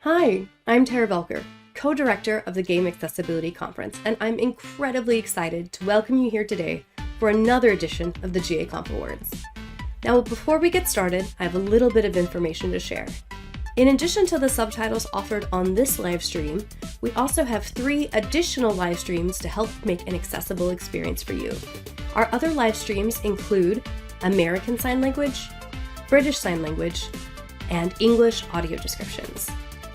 Hi, I'm Tara Velker, co-director of the Game Accessibility Conference, and I'm incredibly excited to welcome you here today for another edition of the GAconf Awards. Now, before we get started, I have a little bit of information to share. In addition to the subtitles offered on this live stream, we also have 3 additional live streams to help make an accessible experience for you. Our other live streams include American Sign Language, British Sign Language, and English audio descriptions.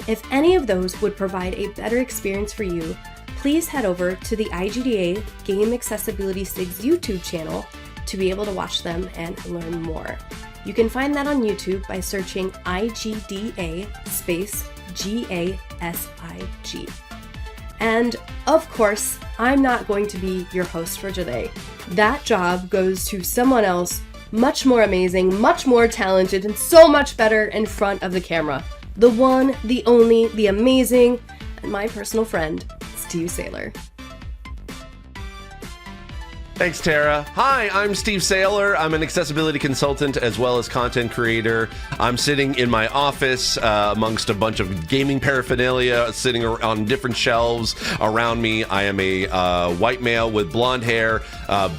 If any of those would provide a better experience for you, please head over to the IGDA Game Accessibility SIG's YouTube channel to be able to watch them and learn more. You can find that on YouTube by searching IGDA space GASIG. And of course, I'm not going to be your host for today. That job goes to someone else much more amazing, much more talented, and so much better in front of the camera. The one, the only, the amazing, and my personal friend, Steve Saylor. Thanks, Tara. Hi, I'm Steve Saylor. I'm an accessibility consultant as well as content creator. I'm sitting in my office amongst a bunch of gaming paraphernalia sitting on different shelves around me. I am a white male with blonde hair,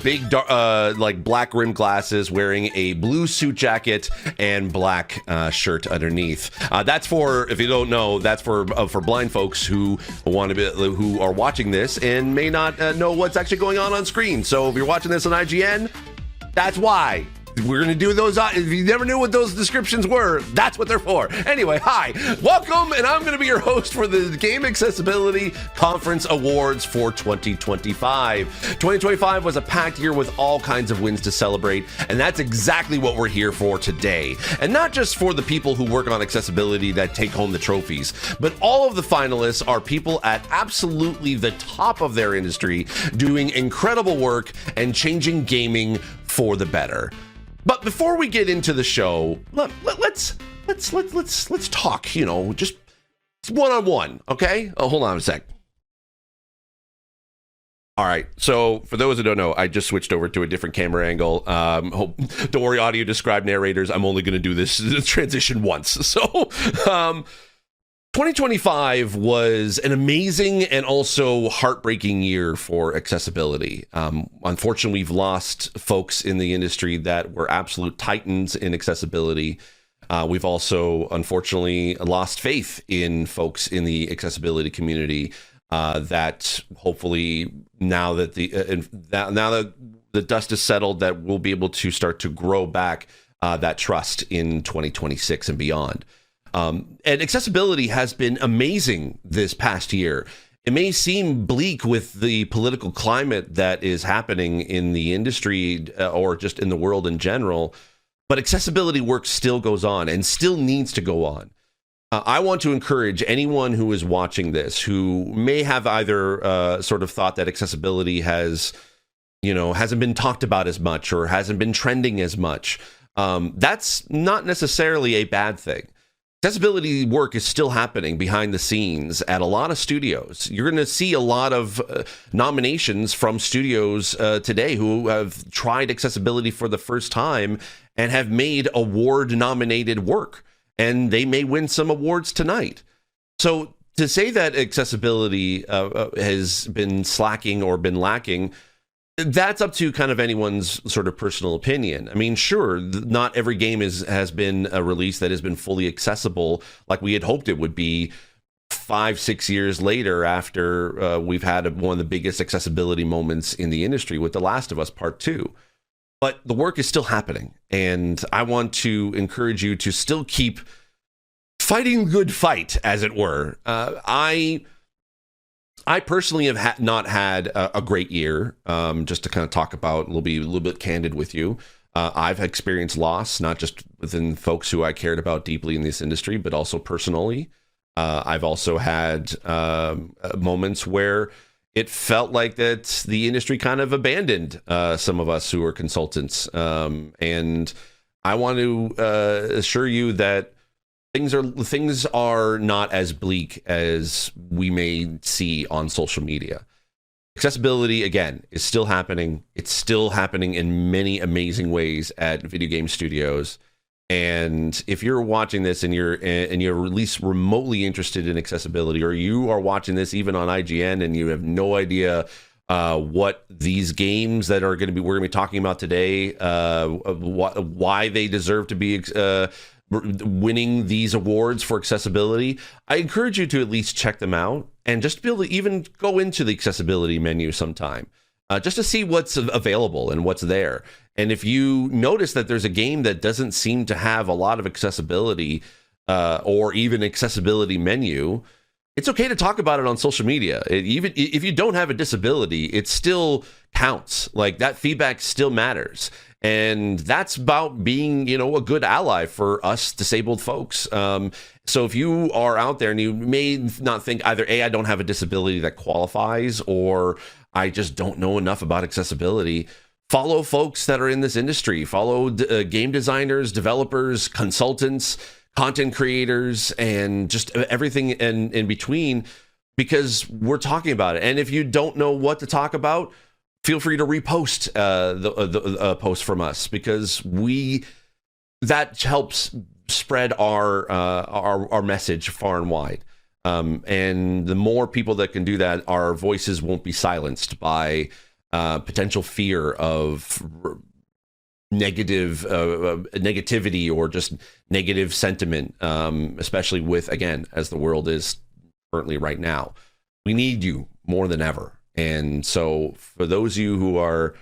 big like black rimmed glasses, wearing a blue suit jacket and black shirt underneath. That's for, if you don't know, that's for blind folks who who are watching this and may not know what's actually going on screen. So if you're watching this on IGN, that's why. We're going to do those. If you never knew what those descriptions were, that's what they're for. Anyway, hi, welcome, and I'm going to be your host for the Game Accessibility Conference Awards for 2025. 2025 was a packed year with all kinds of wins to celebrate, and that's exactly what we're here for today. And not just for the people who work on accessibility that take home the trophies, but all of the finalists are people at absolutely the top of their industry doing incredible work and changing gaming for the better. But before we get into the show, let's talk, you know, just one-on-one, okay? Oh, hold on a sec. All right, so for those who don't know, I just switched over to a different camera angle. Don't worry, audio described narrators, I'm only going to do this transition once. So, 2025 was an amazing and also heartbreaking year for accessibility. Unfortunately, we've lost folks in the industry that were absolute titans in accessibility. We've also, unfortunately, lost faith in folks in the accessibility community that hopefully now that the dust is settled, that we'll be able to start to grow back that trust in 2026 and beyond. And accessibility has been amazing this past year. It may seem bleak with the political climate that is happening in the industry or just in the world in general, but accessibility work still goes on and still needs to go on. I want to encourage anyone who is watching this who may have either sort of thought that accessibility hasn't been talked about as much or hasn't been trending as much. That's not necessarily a bad thing. Accessibility work is still happening behind the scenes at a lot of studios. You're going to see a lot of nominations from studios today who have tried accessibility for the first time and have made award-nominated work, and they may win some awards tonight. So to say that accessibility has been slacking or been lacking, that's up to kind of anyone's sort of personal opinion. I mean, sure, not every game has been a release that has been fully accessible like we had hoped it would be 5-6 years later after we've had one of the biggest accessibility moments in the industry with The Last of Us Part 2. But the work is still happening, and I want to encourage you to still keep fighting the good fight, as it were. I personally have not had a great year. Just to kind of talk about, be a little bit candid with you. I've experienced loss, not just within folks who I cared about deeply in this industry, but also personally. I've also had moments where it felt like that the industry kind of abandoned some of us who are consultants. And I want to assure you that things are not as bleak as we may see on social media. Accessibility, again, is still happening. It's still happening in many amazing ways at video game studios. And if you're watching this and you're at least remotely interested in accessibility, or you are watching this even on IGN and you have no idea what these games that we're going to be talking about today, why they deserve to be winning these awards for accessibility, I encourage you to at least check them out and just be able to even go into the accessibility menu sometime, just to see what's available and what's there. And if you notice that there's a game that doesn't seem to have a lot of accessibility or even accessibility menu, it's okay to talk about it on social media. Even if you don't have a disability, it still counts. Like, that feedback still matters. And that's about being, a good ally for us disabled folks. So if you are out there and you may not think either, A, I don't have a disability that qualifies, or I just don't know enough about accessibility, follow folks that are in this industry. Follow game designers, developers, consultants, content creators, and just everything in between, because we're talking about it. And if you don't know what to talk about, feel free to repost the post from us, because that helps spread our message far and wide. And the more people that can do that, our voices won't be silenced by potential fear of negativity or just negative sentiment, especially with, again, as the world is currently right now. We need you more than ever. And so for those of you who are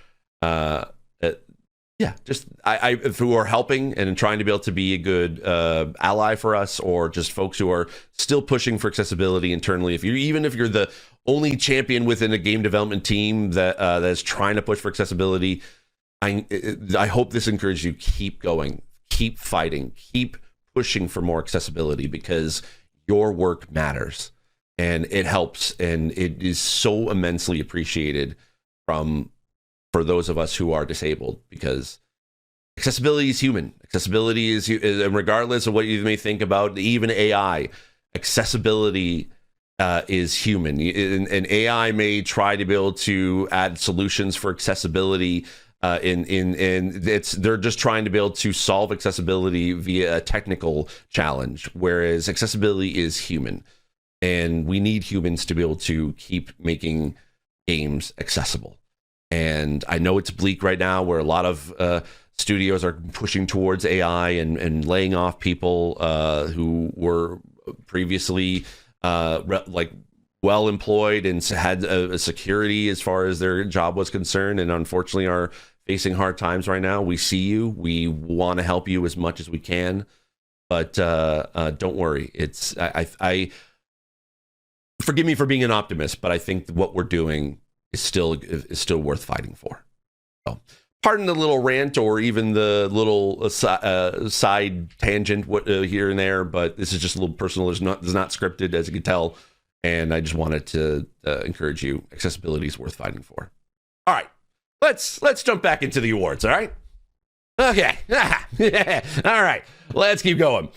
who are helping and trying to be able to be a good ally for us, or just folks who are still pushing for accessibility internally, if you're the only champion within a game development team that is trying to push for accessibility, I hope this encourages you. Keep going, keep fighting, keep pushing for more accessibility, because your work matters and it helps, and it is so immensely appreciated for those of us who are disabled, because accessibility is human. Accessibility is, and regardless of what you may think about even AI, accessibility is human. And AI may try to be able to add solutions for accessibility. They're just trying to be able to solve accessibility via a technical challenge, whereas accessibility is human, and we need humans to be able to keep making games accessible. And I know it's bleak right now, where a lot of studios are pushing towards AI and laying off people who were previously well employed and had a security as far as their job was concerned, and unfortunately are facing hard times right now. We see you. We want to help you as much as we can, but don't worry. I forgive me for being an optimist, but I think what we're doing is still worth fighting for. So, pardon the little rant or even the little side tangent here and there, but this is just a little personal. It's not scripted, as you can tell, and I just wanted to encourage you. Accessibility is worth fighting for. All right, let's jump back into the awards. All right. Okay. All right. Let's keep going.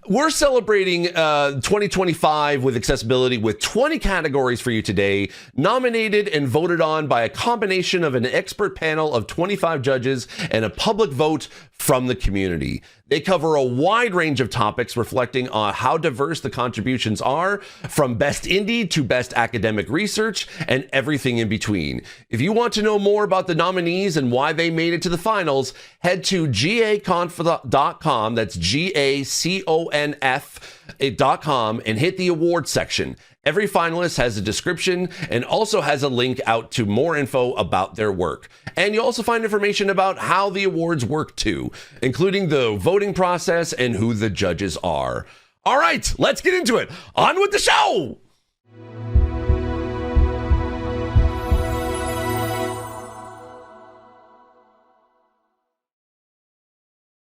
We're celebrating 2025 with accessibility with 20 categories for you today, nominated and voted on by a combination of an expert panel of 25 judges and a public vote from the community. They cover a wide range of topics reflecting on how diverse the contributions are, from best indie to best academic research and everything in between. If you want to know more about the nominees and why they made it to the finals, head to GAconf.com. That's GAconf.com and hit the awards section. Every finalist has a description and also has a link out to more info about their work. And you'll also find information about how the awards work too, including the voting process and who the judges are. All right, let's get into it. On with the show!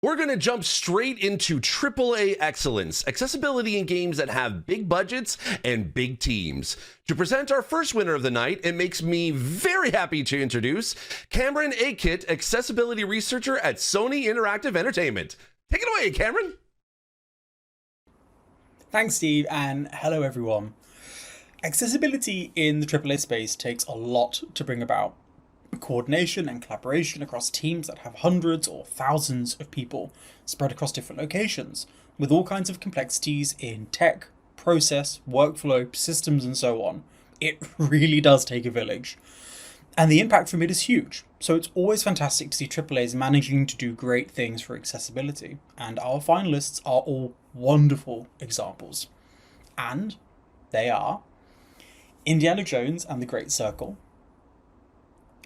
We're going to jump straight into AAA excellence, accessibility in games that have big budgets and big teams. To present our first winner of the night, it makes me very happy to introduce Cameron Akit, accessibility researcher at Sony Interactive Entertainment. Take it away, Cameron. Thanks, Steve, and hello, everyone. Accessibility in the AAA space takes a lot to bring about. coordination and collaboration across teams that have hundreds or thousands of people spread across different locations, with all kinds of complexities in tech, process, workflow, systems, and so on. It really does take a village. And the impact from it is huge. So it's always fantastic to see AAAs managing to do great things for accessibility. And our finalists are all wonderful examples. And they are Indiana Jones and the Great Circle,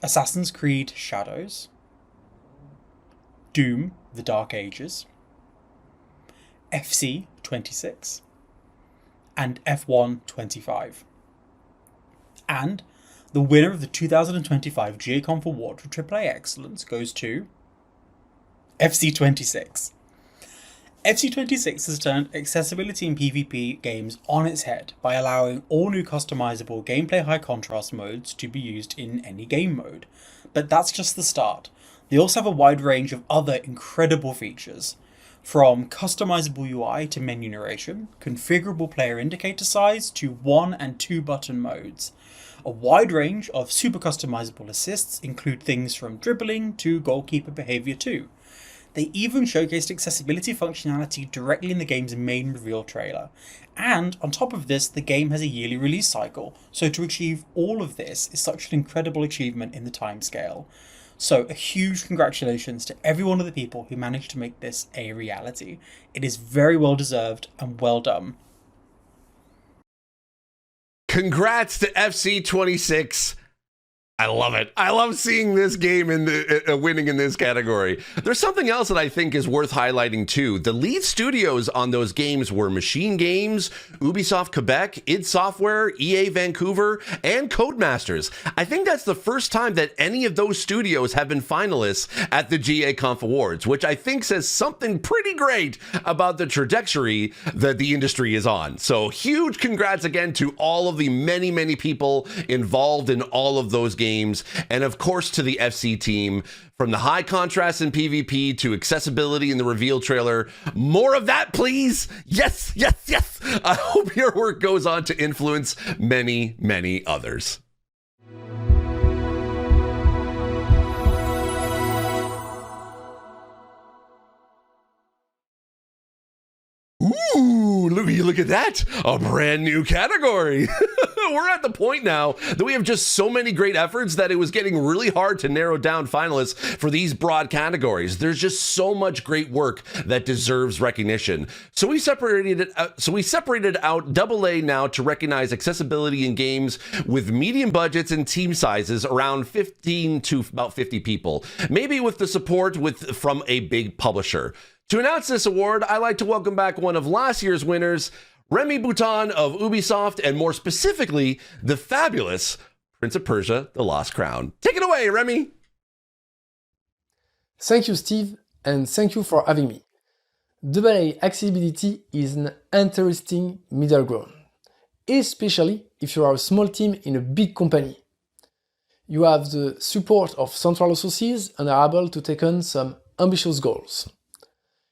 Assassin's Creed Shadows, Doom: The Dark Ages, FC 26, and F1 25. And the winner of the 2025 GAconf Award for AAA Excellence goes to FC 26. FC 26 has turned accessibility in PvP games on its head by allowing all new customizable gameplay high contrast modes to be used in any game mode. But that's just the start. They also have a wide range of other incredible features, from customizable UI to menu narration, configurable player indicator size to 1 and 2 button modes. A wide range of super customizable assists include things from dribbling to goalkeeper behavior too. They even showcased accessibility functionality directly in the game's main reveal trailer. And on top of this, the game has a yearly release cycle, so to achieve all of this is such an incredible achievement in the timescale. So a huge congratulations to every one of the people who managed to make this a reality. It is very well deserved and well done. Congrats to FC26. I love it. I love seeing this game in the winning in this category. There's something else that I think is worth highlighting too. The lead studios on those games were Machine Games, Ubisoft Quebec, id Software, EA Vancouver, and Codemasters. I think that's the first time that any of those studios have been finalists at the GAconf Awards, which I think says something pretty great about the trajectory that the industry is on. So huge congrats again to all of the many, many people involved in all of those games. And of course to the FC team, from the high contrast in PvP to accessibility in the reveal trailer. More of that, please. Yes, yes, yes. I hope your work goes on to influence many, many others. Ooh, look at that. A brand new category. We're at the point now that we have just so many great efforts that it was getting really hard to narrow down finalists for these broad categories. There's just so much great work that deserves recognition. So we separated out AA now to recognize accessibility in games with medium budgets and team sizes around 15 to about 50 people, maybe with the support from a big publisher. To announce this award, I'd like to welcome back one of last year's winners, Remy Bouton of Ubisoft, and more specifically, the fabulous Prince of Persia: The Lost Crown. Take it away, Remy. Thank you, Steve, and thank you for having me. AA accessibility is an interesting middle ground, especially if you are a small team in a big company. You have the support of central resources and are able to take on some ambitious goals.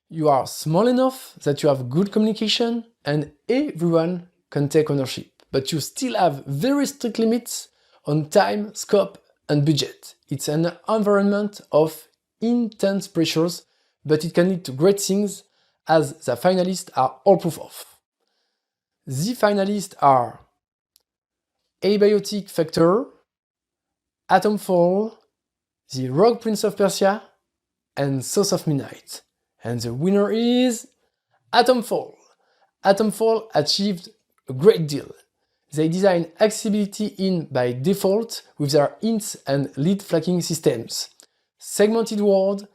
You are small enough that you have good communication and everyone can take ownership, but you still have very strict limits on time, scope, and budget. It's an environment of intense pressures, but it can lead to great things, as the finalists are all proof of. The finalists are Abiotic Factor, Atomfall, The Rogue Prince of Persia, and South of Midnight. And the winner is Atomfall. Atomfall achieved a great deal. They designed accessibility in by default with their hints and lead flagging systems, segmented world,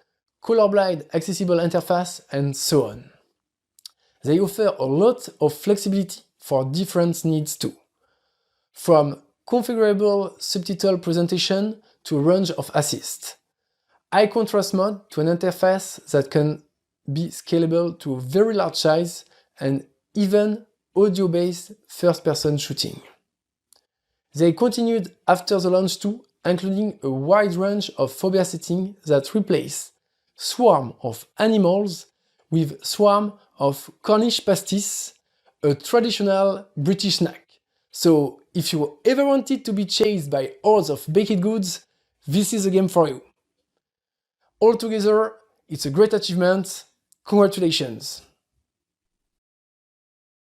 colorblind accessible interface, and so on. They offer a lot of flexibility for different needs too, from configurable subtitle presentation to a range of assists, high contrast mode to an interface that can be scalable to a very large size, and even audio-based first-person shooting. They continued after the launch too, including a wide range of phobia settings that replace Swarm of Animals with Swarm of Cornish Pasties, a traditional British snack. So if you ever wanted to be chased by hordes of baked goods, this is a game for you. Altogether, it's a great achievement. Congratulations.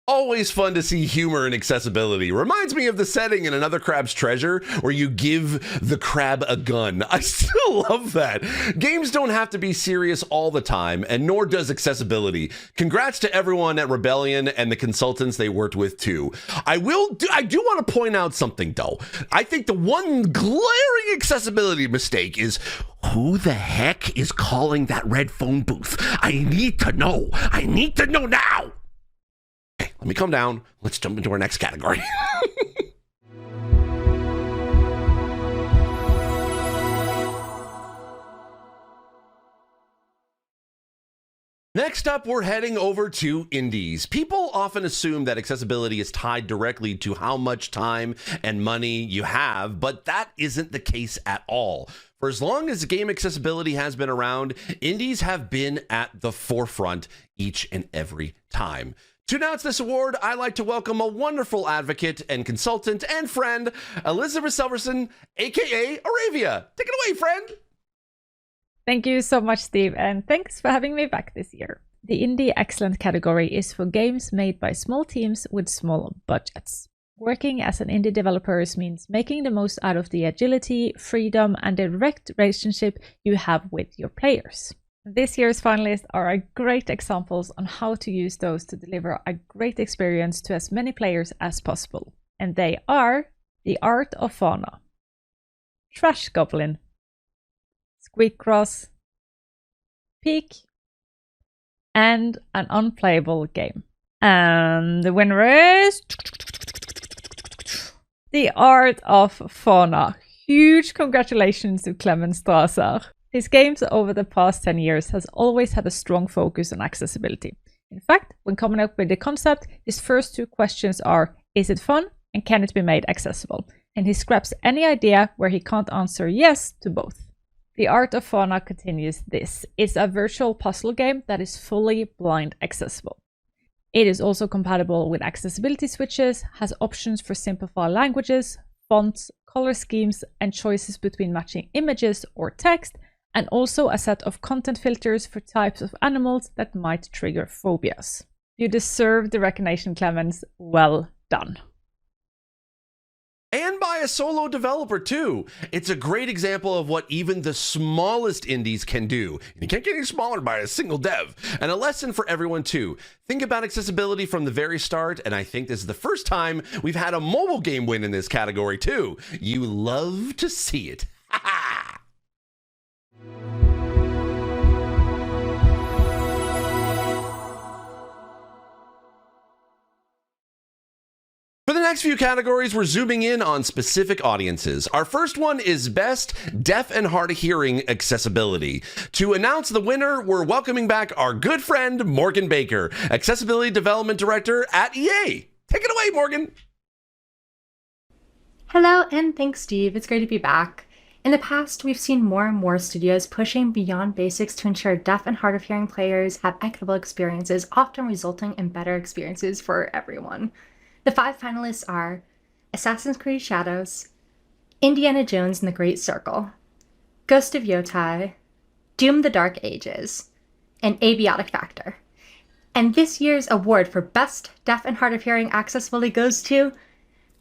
Always fun to see humor and accessibility. Reminds me of the setting in Another Crab's Treasure where you give the crab a gun. I still love that. Games don't have to be serious all the time, and nor does accessibility. Congrats to everyone at Rebellion and the consultants they worked with too. I do want to point out something though. I think the one glaring accessibility mistake is who the heck is calling that red phone booth? I need to know. I need to know now. Okay, let me calm down. Let's jump into our next category. Next up, we're heading over to indies. People often assume that accessibility is tied directly to how much time and money you have, but that isn't the case at all. For as long as game accessibility has been around, indies have been at the forefront each and every time. To announce this award, I'd like to welcome a wonderful advocate and consultant and friend, Elizabeth Silverson, aka Aravia. Take it away, friend. Thank you so much, Steve, and thanks for having me back this year. The Indie Excellent category is for games made by small teams with small budgets. Working as an indie developer means making the most out of the agility, freedom, and direct relationship you have with your players. This year's finalists are great examples on how to use those to deliver a great experience to as many players as possible. And they are The Art of Fauna, Trash Goblin, Squeak Cross, Peak, and An Unplayable Game. And the winner is The Art of Fauna. Huge congratulations to Clemens Strasser. His games over the past 10 years has always had a strong focus on accessibility. In fact, when coming up with the concept, his first two questions are, is it fun and can it be made accessible? And he scraps any idea where he can't answer yes to both. The Art of Fauna continues this. It's a virtual puzzle game that is fully blind accessible. It is also compatible with accessibility switches, has options for simplified languages, fonts, color schemes, and choices between matching images or text, and also a set of content filters for types of animals that might trigger phobias. You deserve the recognition, Clemens. Well done. And by a solo developer too. It's a great example of what even the smallest indies can do. And you can't get any smaller by a single dev. And a lesson for everyone too. Think about accessibility from the very start, and I think this is the first time we've had a mobile game win in this category too. You love to see it. Ha ha! For the next few categories, we're zooming in on specific audiences. Our first one is Best Deaf and Hard of Hearing Accessibility. To announce the winner, we're welcoming back our good friend, Morgan Baker, Accessibility Development Director at EA. Take it away, Morgan. Hello, and thanks, Steve. It's great to be back. In the past, we've seen more and more studios pushing beyond basics to ensure deaf and hard of hearing players have equitable experiences, often resulting in better experiences for everyone. The 5 finalists are Assassin's Creed Shadows, Indiana Jones and the Great Circle, Ghost of Yotai, Doom the Dark Ages, and Abiotic Factor. And this year's award for Best Deaf and Hard of Hearing Accessibility goes to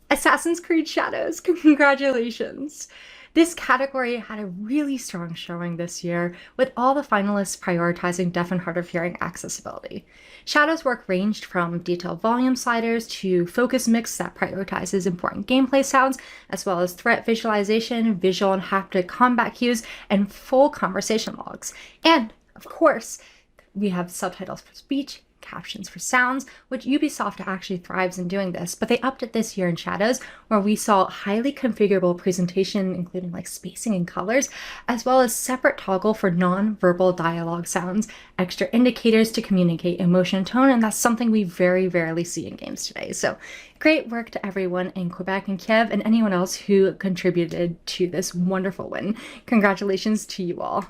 Assassin's Creed Shadows. Congratulations! This category had a really strong showing this year, with all the finalists prioritizing deaf and hard of hearing accessibility. Shadow's work ranged from detailed volume sliders to focus mix that prioritizes important gameplay sounds, as well as threat visualization, visual and haptic combat cues, and full conversation logs. And, of course, we have subtitles for speech, captions for sounds, which Ubisoft actually thrives in doing this, but they upped it this year in Shadows, where we saw highly configurable presentation, including like spacing and colors, as well as separate toggle for non-verbal dialogue sounds, extra indicators to communicate emotion and tone, and that's something we very rarely see in games today. So great work to everyone in Quebec and Kiev and anyone else who contributed to this wonderful win. Congratulations to you all.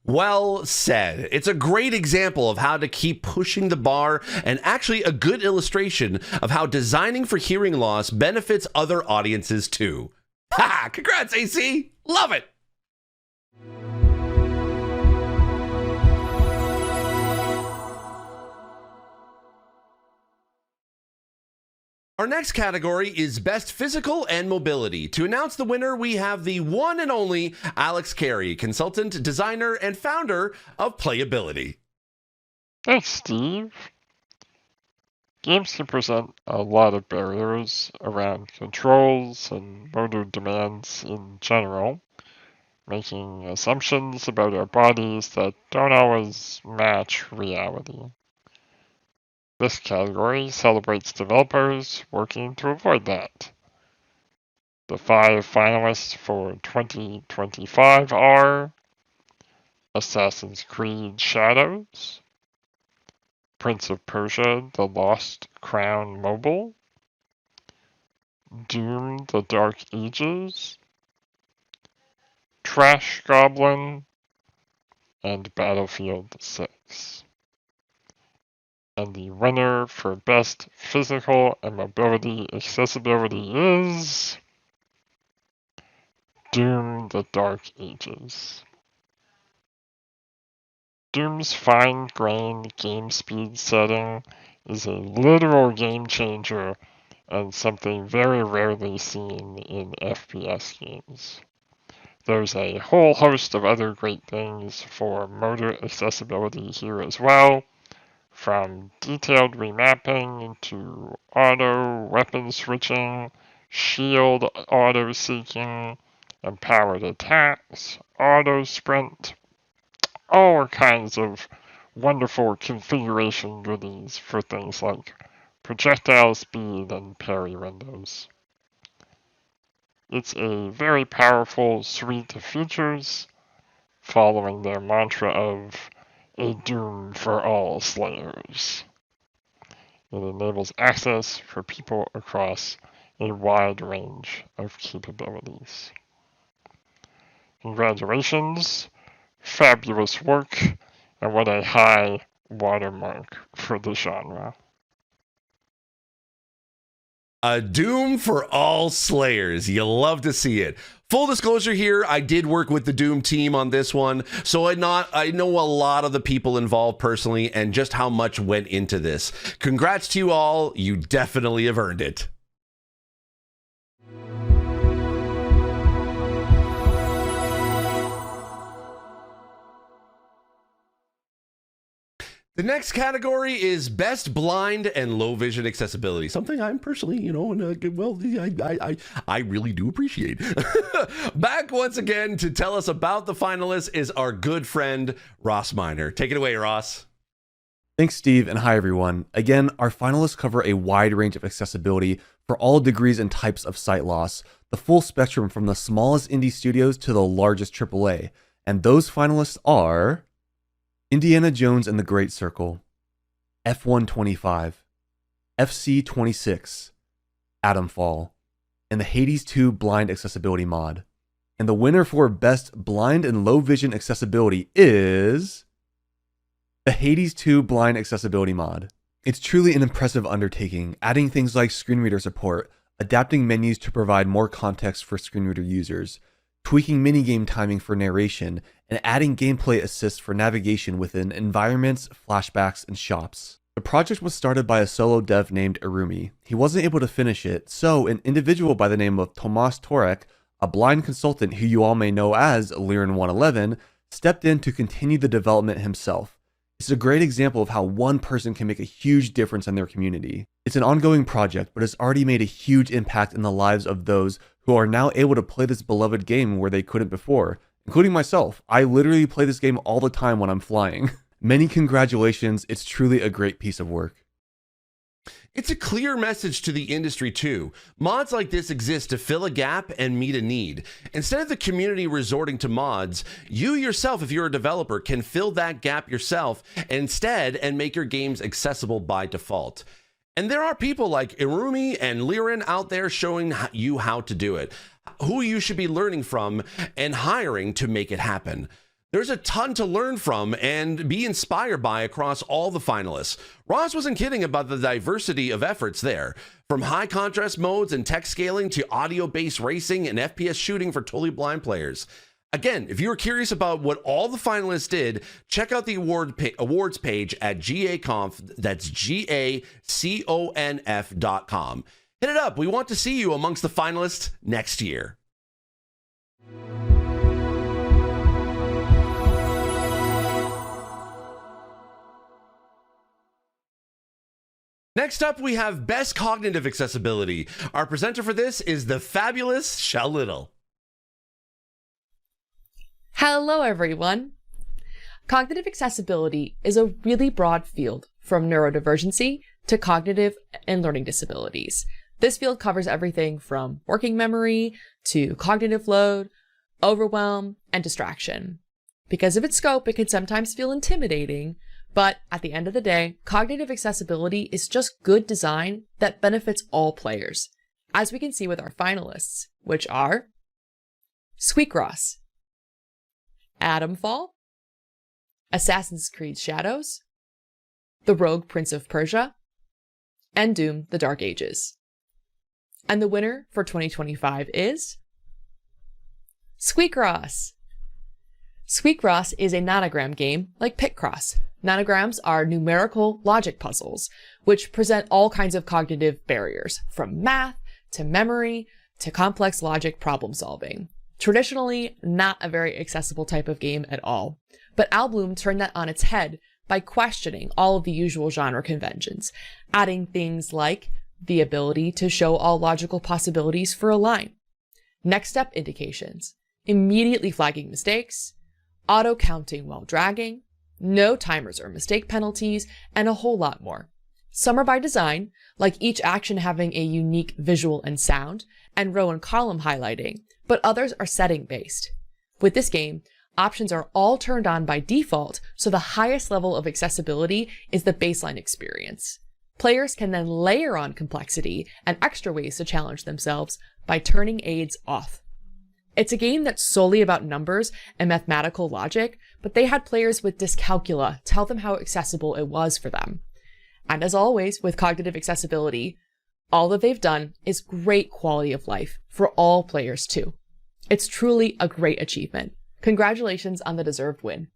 Well said. It's a great example of how to keep pushing the bar, and actually a good illustration of how designing for hearing loss benefits other audiences too. Ha! Congrats, AC! Love it! Our next category is Best Physical and Mobility. To announce the winner, we have the one and only Alex Carey, consultant, designer, and founder of Playability. Thanks, Steve. Games can present a lot of barriers around controls and motor demands in general, making assumptions about our bodies that don't always match reality. This category celebrates developers working to avoid that. The 5 finalists for 2025 are Assassin's Creed Shadows, Prince of Persia: The Lost Crown Mobile, Doom: The Dark Ages, Trash Goblin, and Battlefield 6. And the winner for Best Physical and Mobility Accessibility is Doom: The Dark Ages. Doom's fine-grained game speed setting is a literal game changer and something very rarely seen in FPS games. There's a whole host of other great things for motor accessibility here as well, from detailed remapping to auto weapon switching, shield auto-seeking, empowered attacks, auto-sprint, all kinds of wonderful configuration goodies for things like projectile speed and parry windows. It's a very powerful suite of features, following their mantra of a doom for all slayers. It enables access for people across a wide range of capabilities. Congratulations, fabulous work, and what a high watermark for the genre. A Doom for all slayers. You love to see it. Full disclosure here, I did work with the Doom team on this one, so I know a lot of the people involved personally and just how much went into this. Congrats to you all. You definitely have earned it. The next category is Best Blind and Low Vision Accessibility. Something I'm personally, I really do appreciate. Back once again to tell us about the finalists is our good friend, Ross Miner. Take it away, Ross. Thanks, Steve, and hi, everyone. Again, our finalists cover a wide range of accessibility for all degrees and types of sight loss, the full spectrum from the smallest indie studios to the largest AAA. And those finalists are Indiana Jones and the Great Circle, F125, FC26, Atomfall, and the Hades 2 Blind Accessibility mod. And the winner for Best Blind and Low Vision Accessibility is the Hades 2 Blind Accessibility mod. It's truly an impressive undertaking, adding things like screen reader support, adapting menus to provide more context for screen reader users, tweaking minigame timing for narration, and adding gameplay assists for navigation within environments, flashbacks, and shops. The project was started by a solo dev named Irumi. He wasn't able to finish it, so an individual by the name of Tomas Torek, a blind consultant who you all may know as Liren111, stepped in to continue the development himself. It's a great example of how one person can make a huge difference in their community. It's an ongoing project, but it's already made a huge impact in the lives of those who are now able to play this beloved game where they couldn't before, including myself. I literally play this game all the time when I'm flying. Many congratulations, it's truly a great piece of work. It's a clear message to the industry too. Mods like this exist to fill a gap and meet a need. Instead of the community resorting to mods, you yourself, if you're a developer, can fill that gap yourself instead and make your games accessible by default. And there are people like Irumi and Liren out there showing you how to do it, who you should be learning from and hiring to make it happen. There's a ton to learn from and be inspired by across all the finalists. Ross wasn't kidding about the diversity of efforts there. From high contrast modes and text scaling to audio-based racing and FPS shooting for totally blind players. Again, if you were curious about what all the finalists did, check out the awards page at GAconf. That's GAconf.com. Hit it up. We want to see you amongst the finalists next year. Next up, we have Best Cognitive Accessibility. Our presenter for this is the fabulous Shell Little. Hello, everyone. Cognitive accessibility is a really broad field, from neurodivergency to cognitive and learning disabilities. This field covers everything from working memory to cognitive load, overwhelm, and distraction. Because of its scope, it can sometimes feel intimidating, but at the end of the day, cognitive accessibility is just good design that benefits all players, as we can see with our finalists, which are Squeakross, Atomfall, Assassin's Creed Shadows, The Rogue Prince of Persia, and Doom: The Dark Ages. And the winner for 2025 is Squeakross. Squeakross is a nonogram game like Picross. Nanograms are numerical logic puzzles, which present all kinds of cognitive barriers, from math to memory to complex logic problem solving. Traditionally, not a very accessible type of game at all, but Albloom turned that on its head by questioning all of the usual genre conventions, adding things like the ability to show all logical possibilities for a line, next step indications, immediately flagging mistakes, auto counting while dragging, no timers or mistake penalties, and a whole lot more. Some are by design, like each action having a unique visual and sound, and row and column highlighting, but others are setting based. With this game, options are all turned on by default, so the highest level of accessibility is the baseline experience. Players can then layer on complexity and extra ways to challenge themselves by turning aids off. It's a game that's solely about numbers and mathematical logic, but they had players with dyscalculia tell them how accessible it was for them. And as always, with cognitive accessibility, all that they've done is great quality of life for all players too. It's truly a great achievement. Congratulations on the deserved win.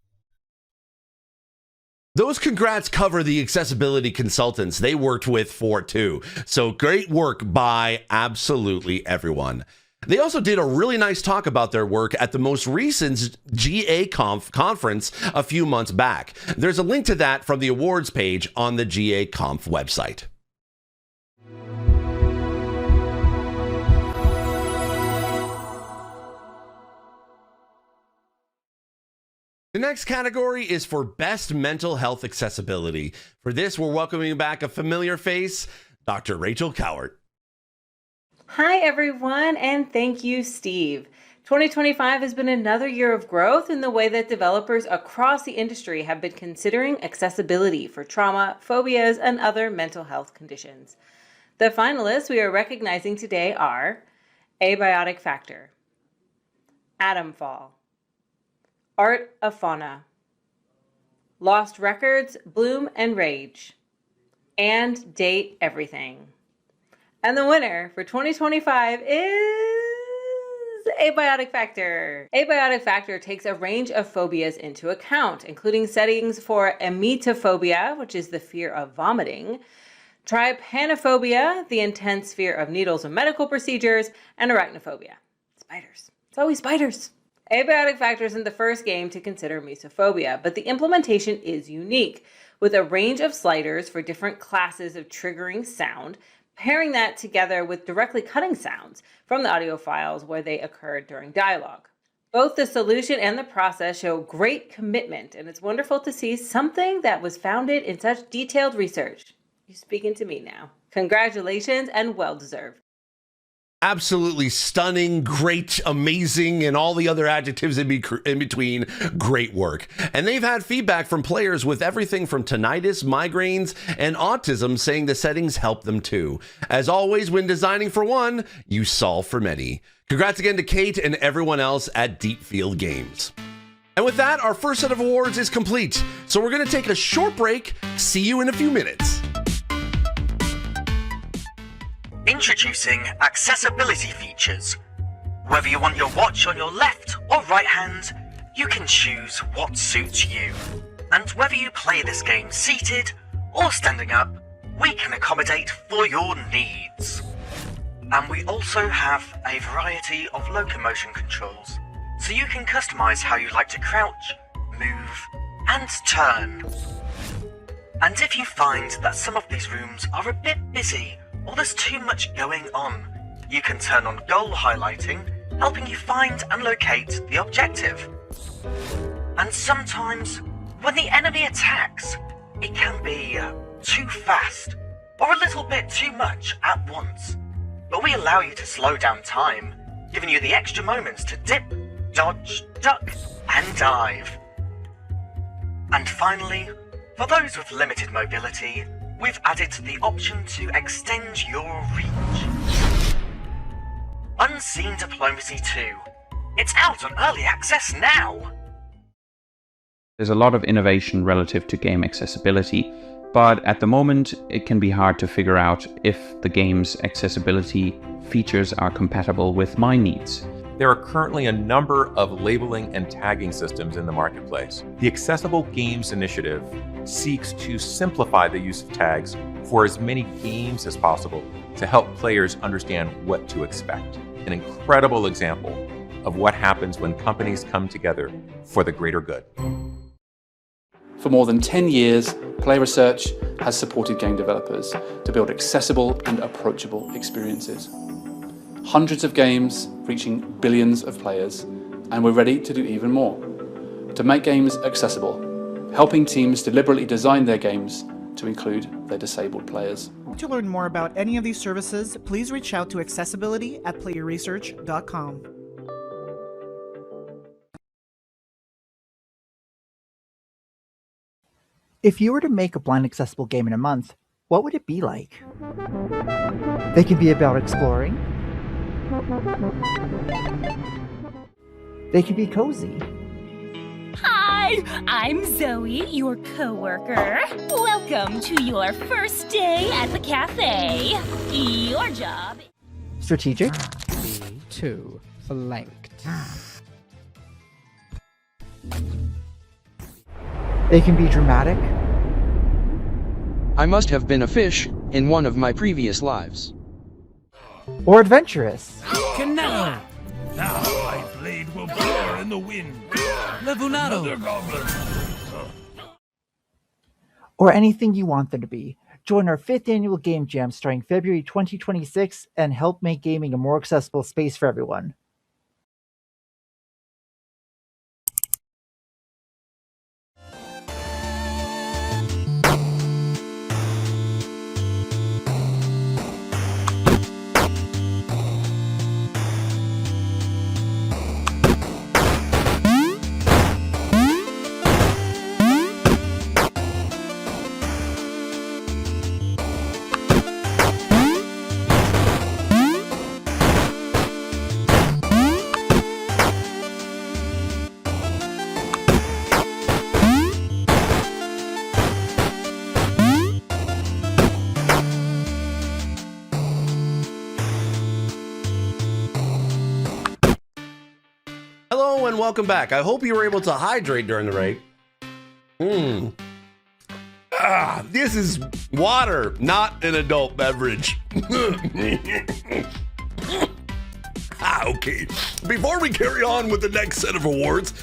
Those congrats cover the accessibility consultants they worked with for too. So great work by absolutely everyone. They also did a really nice talk about their work at the most recent GAconf conference a few months back. There's a link to that from the awards page on the GAconf website. The next category is for Best Mental Health Accessibility. For this, we're welcoming back a familiar face, Dr. Rachel Cowart. Hi, everyone, and thank you, Steve. 2025 has been another year of growth in the way that developers across the industry have been considering accessibility for trauma, phobias, and other mental health conditions. The finalists we are recognizing today are Abiotic Factor, Atomfall, Art of Fauna, Lost Records, Bloom and Rage, and Date Everything. And the winner for 2025 is Abiotic Factor. Abiotic Factor takes a range of phobias into account, including settings for emetophobia, which is the fear of vomiting, trypanophobia, the intense fear of needles and medical procedures, and arachnophobia. Spiders. It's always spiders. Abiotic Factor isn't the first game to consider mesophobia, but the implementation is unique, with a range of sliders for different classes of triggering sound, pairing that together with directly cutting sounds from the audio files where they occurred during dialogue. Both the solution and the process show great commitment, and it's wonderful to see something that was founded in such detailed research. You're speaking to me now. Congratulations and well-deserved. Absolutely stunning, great, amazing, and all the other adjectives in between. Great work. And they've had feedback from players with everything from tinnitus, migraines, and autism saying the settings help them too. As always, when designing for one, you solve for many. Congrats again to Kate and everyone else at Deep Field Games. And with that, our first set of awards is complete. So we're going to take a short break. See you in a few minutes. Introducing accessibility features. Whether you want your watch on your left or right hand, you can choose what suits you. And whether you play this game seated or standing up, we can accommodate for your needs. And we also have a variety of locomotion controls, so you can customize how you like to crouch, move, and turn. And if you find that some of these rooms are a bit busy or there's too much going on, you can turn on goal highlighting, helping you find and locate the objective. And sometimes, when the enemy attacks, it can be too fast or a little bit too much at once. But we allow you to slow down time, giving you the extra moments to dip, dodge, duck, and dive. And finally, for those with limited mobility, we've added the option to extend your reach. Unseen Diplomacy 2. It's out on early access now! There's a lot of innovation relative to game accessibility, but at the moment it can be hard to figure out if the game's accessibility features are compatible with my needs. There are currently a number of labeling and tagging systems in the marketplace. The Accessible Games Initiative seeks to simplify the use of tags for as many games as possible to help players understand what to expect. An incredible example of what happens when companies come together for the greater good. For more than 10 years, Play Research has supported game developers to build accessible and approachable experiences. Hundreds of games reaching billions of players, and we're ready to do even more. To make games accessible, helping teams deliberately design their games to include their disabled players. To learn more about any of these services, please reach out to accessibility@playresearch.com. If you were to make a blind accessible game in a month, what would it be like? They can be about exploring. They can be cozy. Hi, I'm Zoe, your coworker. Welcome to your first day at the cafe. Your job. Strategic. B2 flanked. They can be dramatic. I must have been a fish in one of my previous lives. Or adventurous. Canal! Now my blade will blur in the wind. Levunato! Another goblin! Or anything you want them to be. Join our 5th annual Game Jam starting February 2026 and help make gaming a more accessible space for everyone. Hello and welcome back. I hope you were able to hydrate during the break. This is water, not an adult beverage. Okay. Before we carry on with the next set of awards,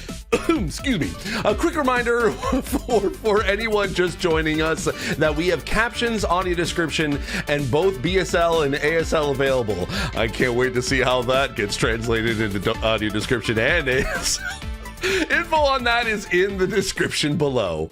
excuse me, a quick reminder for anyone just joining us that we have captions, audio description, and both BSL and ASL available. I can't wait to see how that gets translated into audio description and ASL. Info on that is in the description below.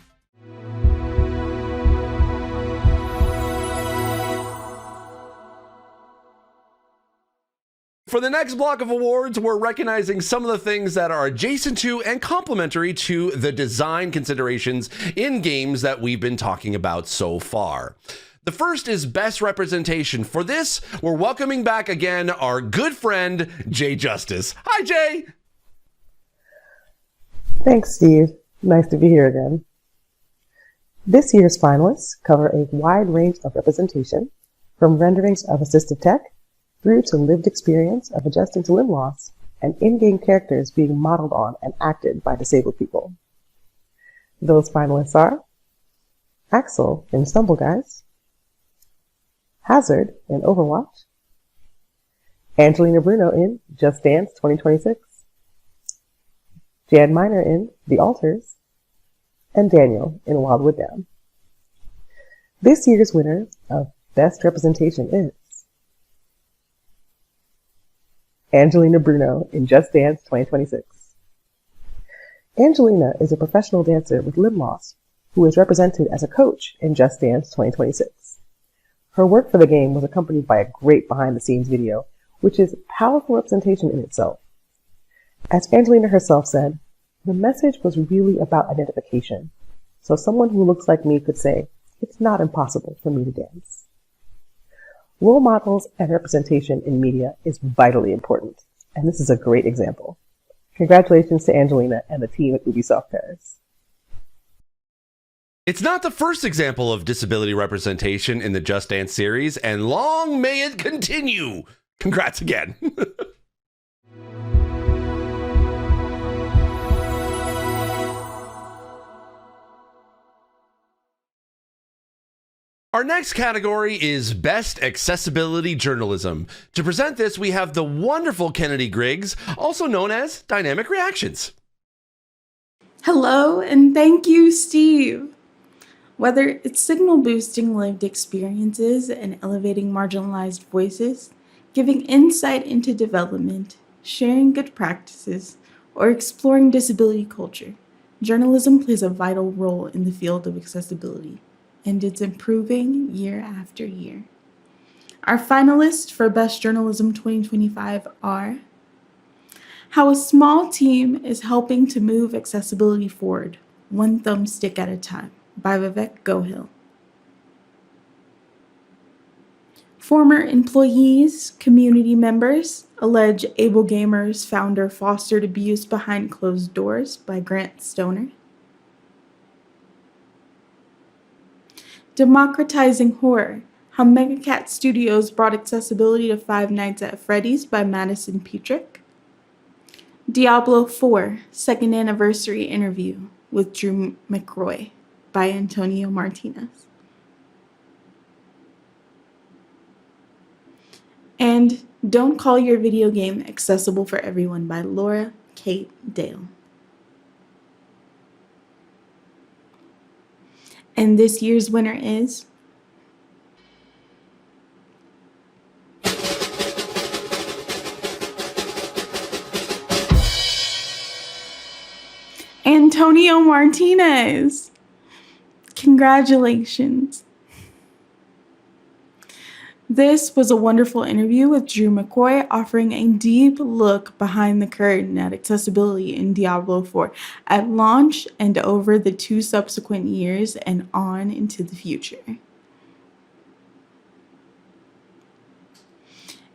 For the next block of awards, we're recognizing some of the things that are adjacent to and complementary to the design considerations in games that we've been talking about so far. The first is best representation. For this, we're welcoming back again our good friend, Jay Justice. Hi, Jay. Thanks, Steve. Nice to be here again. This year's finalists cover a wide range of representation, from renderings of assistive tech through to lived experience of adjusting to limb loss and in-game characters being modeled on and acted by disabled people. Those finalists are Axel in Stumble Guys, Hazard in Overwatch, Angelina Bruno in Just Dance 2026, Jan Miner in The Alters, and Daniel in Wildwood Down. This year's winner of Best Representation is Angelina Bruno in Just Dance 2026. Angelina is a professional dancer with limb loss who is represented as a coach in Just Dance 2026. Her work for the game was accompanied by a great behind-the-scenes video, which is powerful representation in itself. As Angelina herself said, the message was really about identification, so someone who looks like me could say, it's not impossible for me to dance. Role models and representation in media is vitally important, and this is a great example. Congratulations to Angelina and the team at Ubisoft Paris. It's not the first example of disability representation in the Just Dance series, and long may it continue. Congrats again. Our next category is Best Accessibility Journalism. To present this, we have the wonderful Kennedy Griggs, also known as Dynamic Reactions. Hello, and thank you, Steve. Whether it's signal boosting lived experiences and elevating marginalized voices, giving insight into development, sharing good practices, or exploring disability culture, journalism plays a vital role in the field of accessibility, and it's improving year after year. Our finalists for Best Journalism 2025 are How a Small Team is Helping to Move Accessibility Forward, One Thumbstick at a Time, by Vivek Gohil. Former employees, community members allege Able Gamers founder fostered abuse behind closed doors, by Grant Stoner. Democratizing Horror, How Megacat Studios Brought Accessibility to Five Nights at Freddy's, by Madison Petrick. Diablo 4, Second Anniversary Interview with Drew McRoy, by Antonio Martinez. And Don't Call Your Video Game Accessible for Everyone, by Laura Kate Dale. And this year's winner is Antonio Martinez. Congratulations. This was a wonderful interview with Drew McCoy, offering a deep look behind the curtain at accessibility in Diablo 4 at launch and over the 2 subsequent years and on into the future.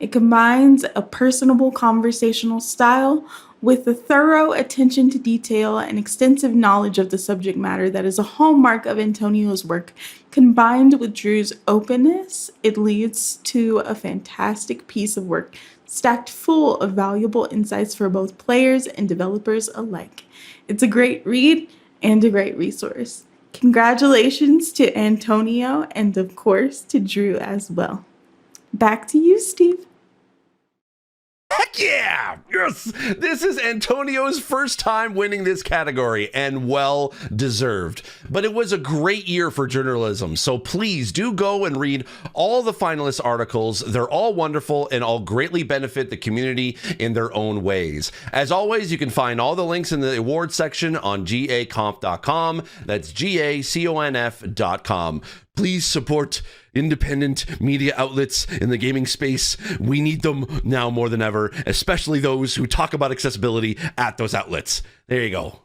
It combines a personable conversational style with the thorough attention to detail and extensive knowledge of the subject matter that is a hallmark of Antonio's work. Combined with Drew's openness, it leads to a fantastic piece of work, stacked full of valuable insights for both players and developers alike. It's a great read and a great resource. Congratulations to Antonio and, of course, to Drew as well. Back to you, Steve. Heck yeah! Yes! This is Antonio's first time winning this category, and well deserved. But it was a great year for journalism, so please do go and read all the finalist articles. They're all wonderful and all greatly benefit the community in their own ways. As always, you can find all the links in the awards section on GAconf.com. That's GAconf.com. Please support independent media outlets in the gaming space. We need them now more than ever, especially those who talk about accessibility at those outlets. There you go.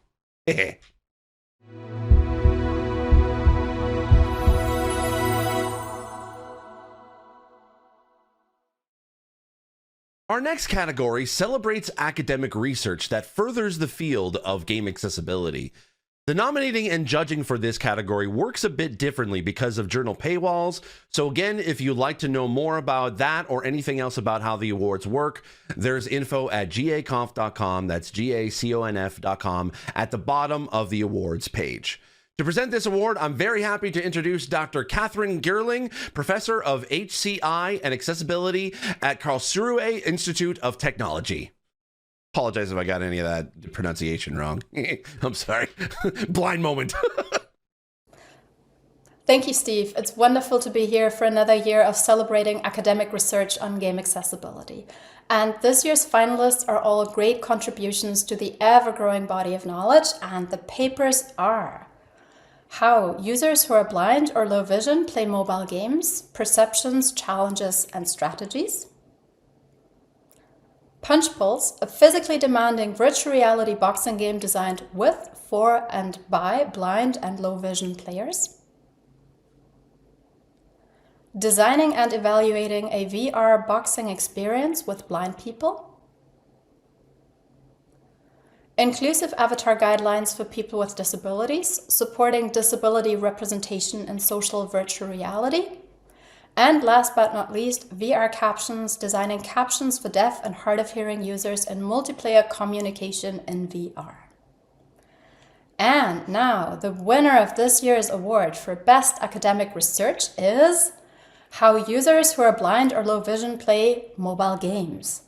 Our next category celebrates academic research that furthers the field of game accessibility. The nominating and judging for this category works a bit differently because of journal paywalls. So again, if you'd like to know more about that or anything else about how the awards work, there's info at GAconf.com. That's GAconf.com at the bottom of the awards page. To present this award, I'm very happy to introduce Dr. Catherine Gerling, Professor of HCI and Accessibility at Karlsruhe Institute of Technology. Apologize if I got any of that pronunciation wrong. I'm sorry. Blind moment. Thank you, Steve. It's wonderful to be here for another year of celebrating academic research on game accessibility. And this year's finalists are all great contributions to the ever-growing body of knowledge, and the papers are: how users who are blind or low vision play mobile games, perceptions, challenges, and strategies. Punch Pulse, a physically demanding virtual reality boxing game designed with, for, and by blind and low vision players. Designing and evaluating a VR boxing experience with blind people. Inclusive avatar guidelines for people with disabilities, supporting disability representation in social virtual reality. And last but not least, VR Captions, designing captions for deaf and hard of hearing users in multiplayer communication in VR. And now, the winner of this year's award for Best Academic Research is how users who are blind or low vision play mobile games.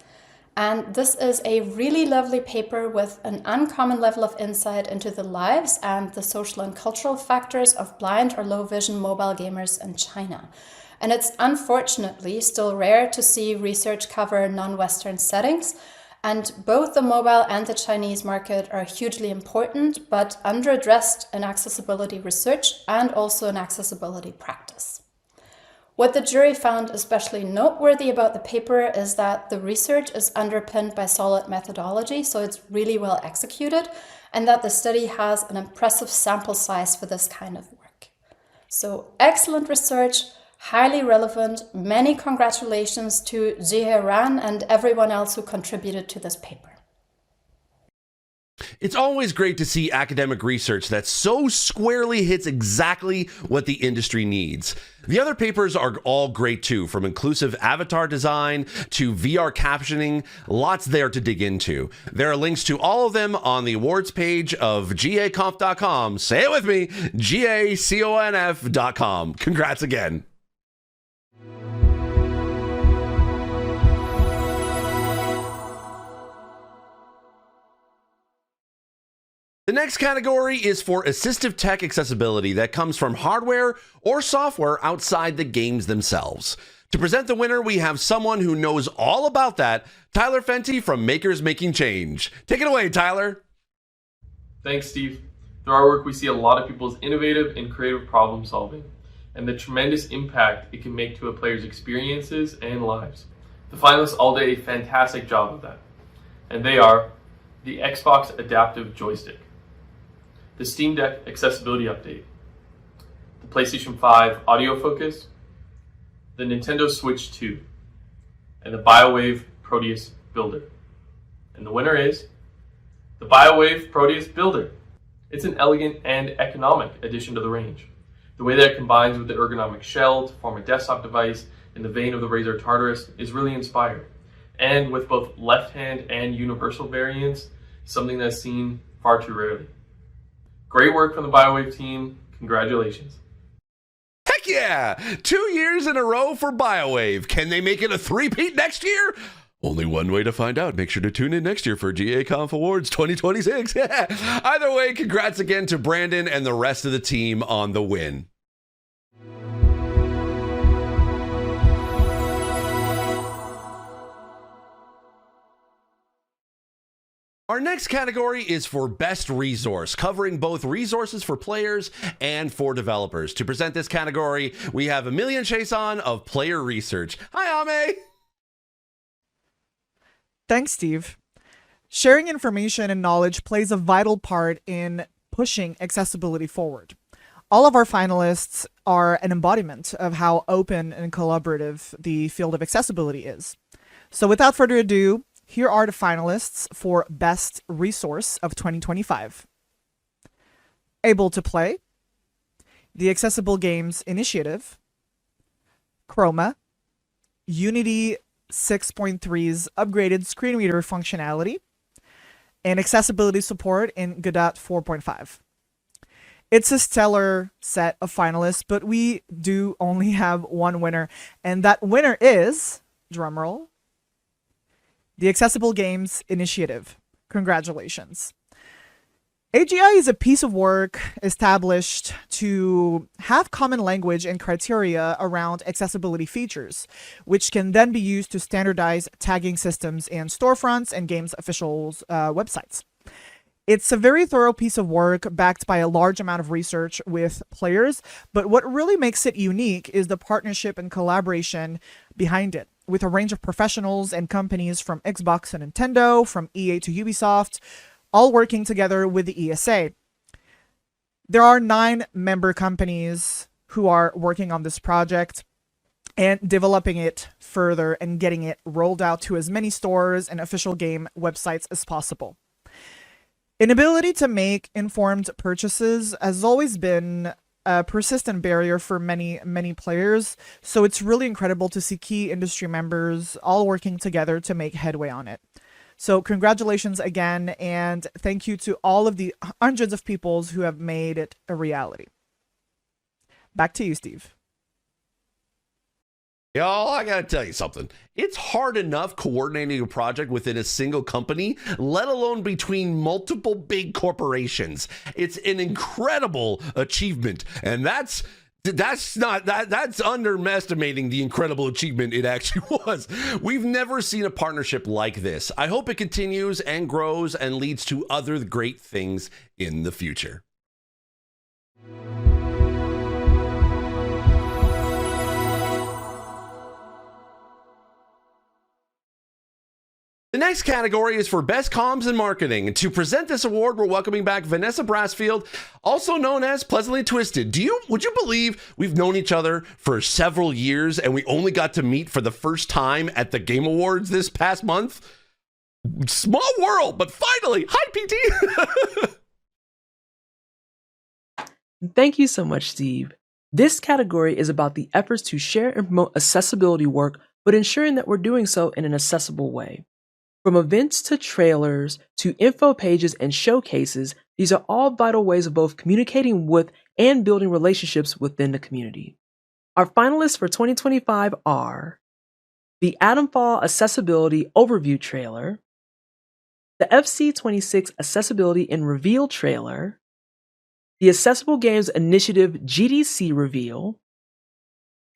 And this is a really lovely paper with an uncommon level of insight into the lives and the social and cultural factors of blind or low vision mobile gamers in China. And it's unfortunately still rare to see research cover non-Western settings, and both the mobile and the Chinese market are hugely important, but underaddressed in accessibility research and also in accessibility practice. What the jury found especially noteworthy about the paper is that the research is underpinned by solid methodology, so it's really well executed, and that the study has an impressive sample size for this kind of work. So excellent research, highly relevant. Many congratulations to Jie Ran and everyone else who contributed to this paper. It's always great to see academic research that so squarely hits exactly what the industry needs. The other papers are all great too, from inclusive avatar design to VR captioning, lots there to dig into. There are links to all of them on the awards page of GAconf.com. Say it with me, GAconf.com. Congrats again. The next category is for assistive tech accessibility that comes from hardware or software outside the games themselves. To present the winner, we have someone who knows all about that, Tyler Fenty from Makers Making Change. Take it away, Tyler. Thanks, Steve. Through our work, we see a lot of people's innovative and creative problem solving, and the tremendous impact it can make to a player's experiences and lives. The finalists all did a fantastic job of that, and they are the Xbox Adaptive Joystick, the Steam Deck Accessibility Update, the PlayStation 5 Audio Focus, the Nintendo Switch 2, and the BioWave Proteus Builder. And the winner is the BioWave Proteus Builder. It's an elegant and economic addition to the range. The way that it combines with the ergonomic shell to form a desktop device in the vein of the Razer Tartarus is really inspired. And with both left-hand and universal variants, something that's seen far too rarely. Great work from the BioWave team. Congratulations. Heck yeah! 2 years in a row for BioWave. Can they make it a three-peat next year? Only one way to find out. Make sure to tune in next year for GAconf Awards 2026. Either way, congrats again to Brandon and the rest of the team on the win. Our next category is for Best Resource, covering both resources for players and for developers. To present this category, we have Emilian Chason of Player Research. Hi, Ame! Thanks, Steve. Sharing information and knowledge plays a vital part in pushing accessibility forward. All of our finalists are an embodiment of how open and collaborative the field of accessibility is. So without further ado, here are the finalists for Best Resource of 2025. Able to Play, the Accessible Games Initiative, Chroma, Unity 6.3's upgraded screen reader functionality, and accessibility support in Godot 4.5. It's a stellar set of finalists, but we do only have one winner, and that winner is, drumroll, the Accessible Games Initiative. Congratulations. AGI is a piece of work established to have common language and criteria around accessibility features, which can then be used to standardize tagging systems in storefronts and games officials' websites. It's a very thorough piece of work backed by a large amount of research with players, but what really makes it unique is the partnership and collaboration behind it, with a range of professionals and companies from Xbox and Nintendo, from EA to Ubisoft, all working together with the ESA. There are 9 member companies who are working on this project and developing it further and getting it rolled out to as many stores and official game websites as possible. Inability to make informed purchases has always been a persistent barrier for many players, so it's really incredible to see key industry members all working together to make headway on it. So congratulations again, and thank you to all of the hundreds of people who have made it a reality. Back to you, Steve. Y'all, I gotta tell you something. It's hard enough coordinating a project within a single company, let alone between multiple big corporations. It's an incredible achievement, and that's underestimating the incredible achievement it actually was. We've never seen a partnership like this. I hope it continues and grows and leads to other great things in the future. The next category is for Best Comms and Marketing. And to present this award, we're welcoming back Vanessa Brassfield, also known as Pleasantly Twisted. Would you believe we've known each other for several years and we only got to meet for the first time at the Game Awards this past month? Small world, but finally, hi PT! Thank you so much, Steve. This category is about the efforts to share and promote accessibility work, but ensuring that we're doing so in an accessible way. From events to trailers to info pages and showcases, these are all vital ways of both communicating with and building relationships within the community. Our finalists for 2025 are the Atomfall Accessibility Overview Trailer, the FC26 Accessibility and Reveal Trailer, the Accessible Games Initiative GDC Reveal,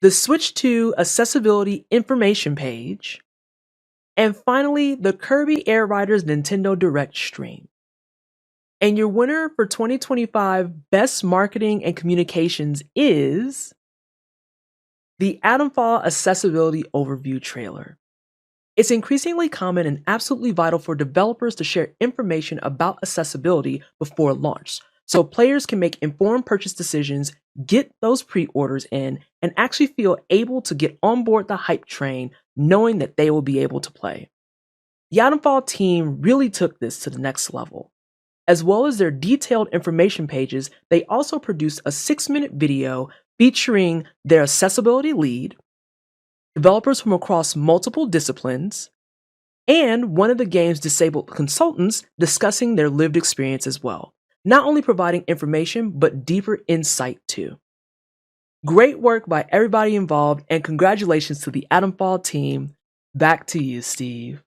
the Switch 2 Accessibility Information Page, and finally, the Kirby Air Riders Nintendo Direct stream. And your winner for 2025 Best Marketing and Communications is the Atomfall Accessibility Overview Trailer. It's increasingly common and absolutely vital for developers to share information about accessibility before launch, so players can make informed purchase decisions, get those pre-orders in, and actually feel able to get on board the hype train knowing that they will be able to play. The Atomfall team really took this to the next level. As well as their detailed information pages, they also produced a 6-minute video featuring their accessibility lead, developers from across multiple disciplines, and one of the game's disabled consultants discussing their lived experience as well, not only providing information, but deeper insight too. Great work by everybody involved, and congratulations to the Atomfall team. Back to you, Steve.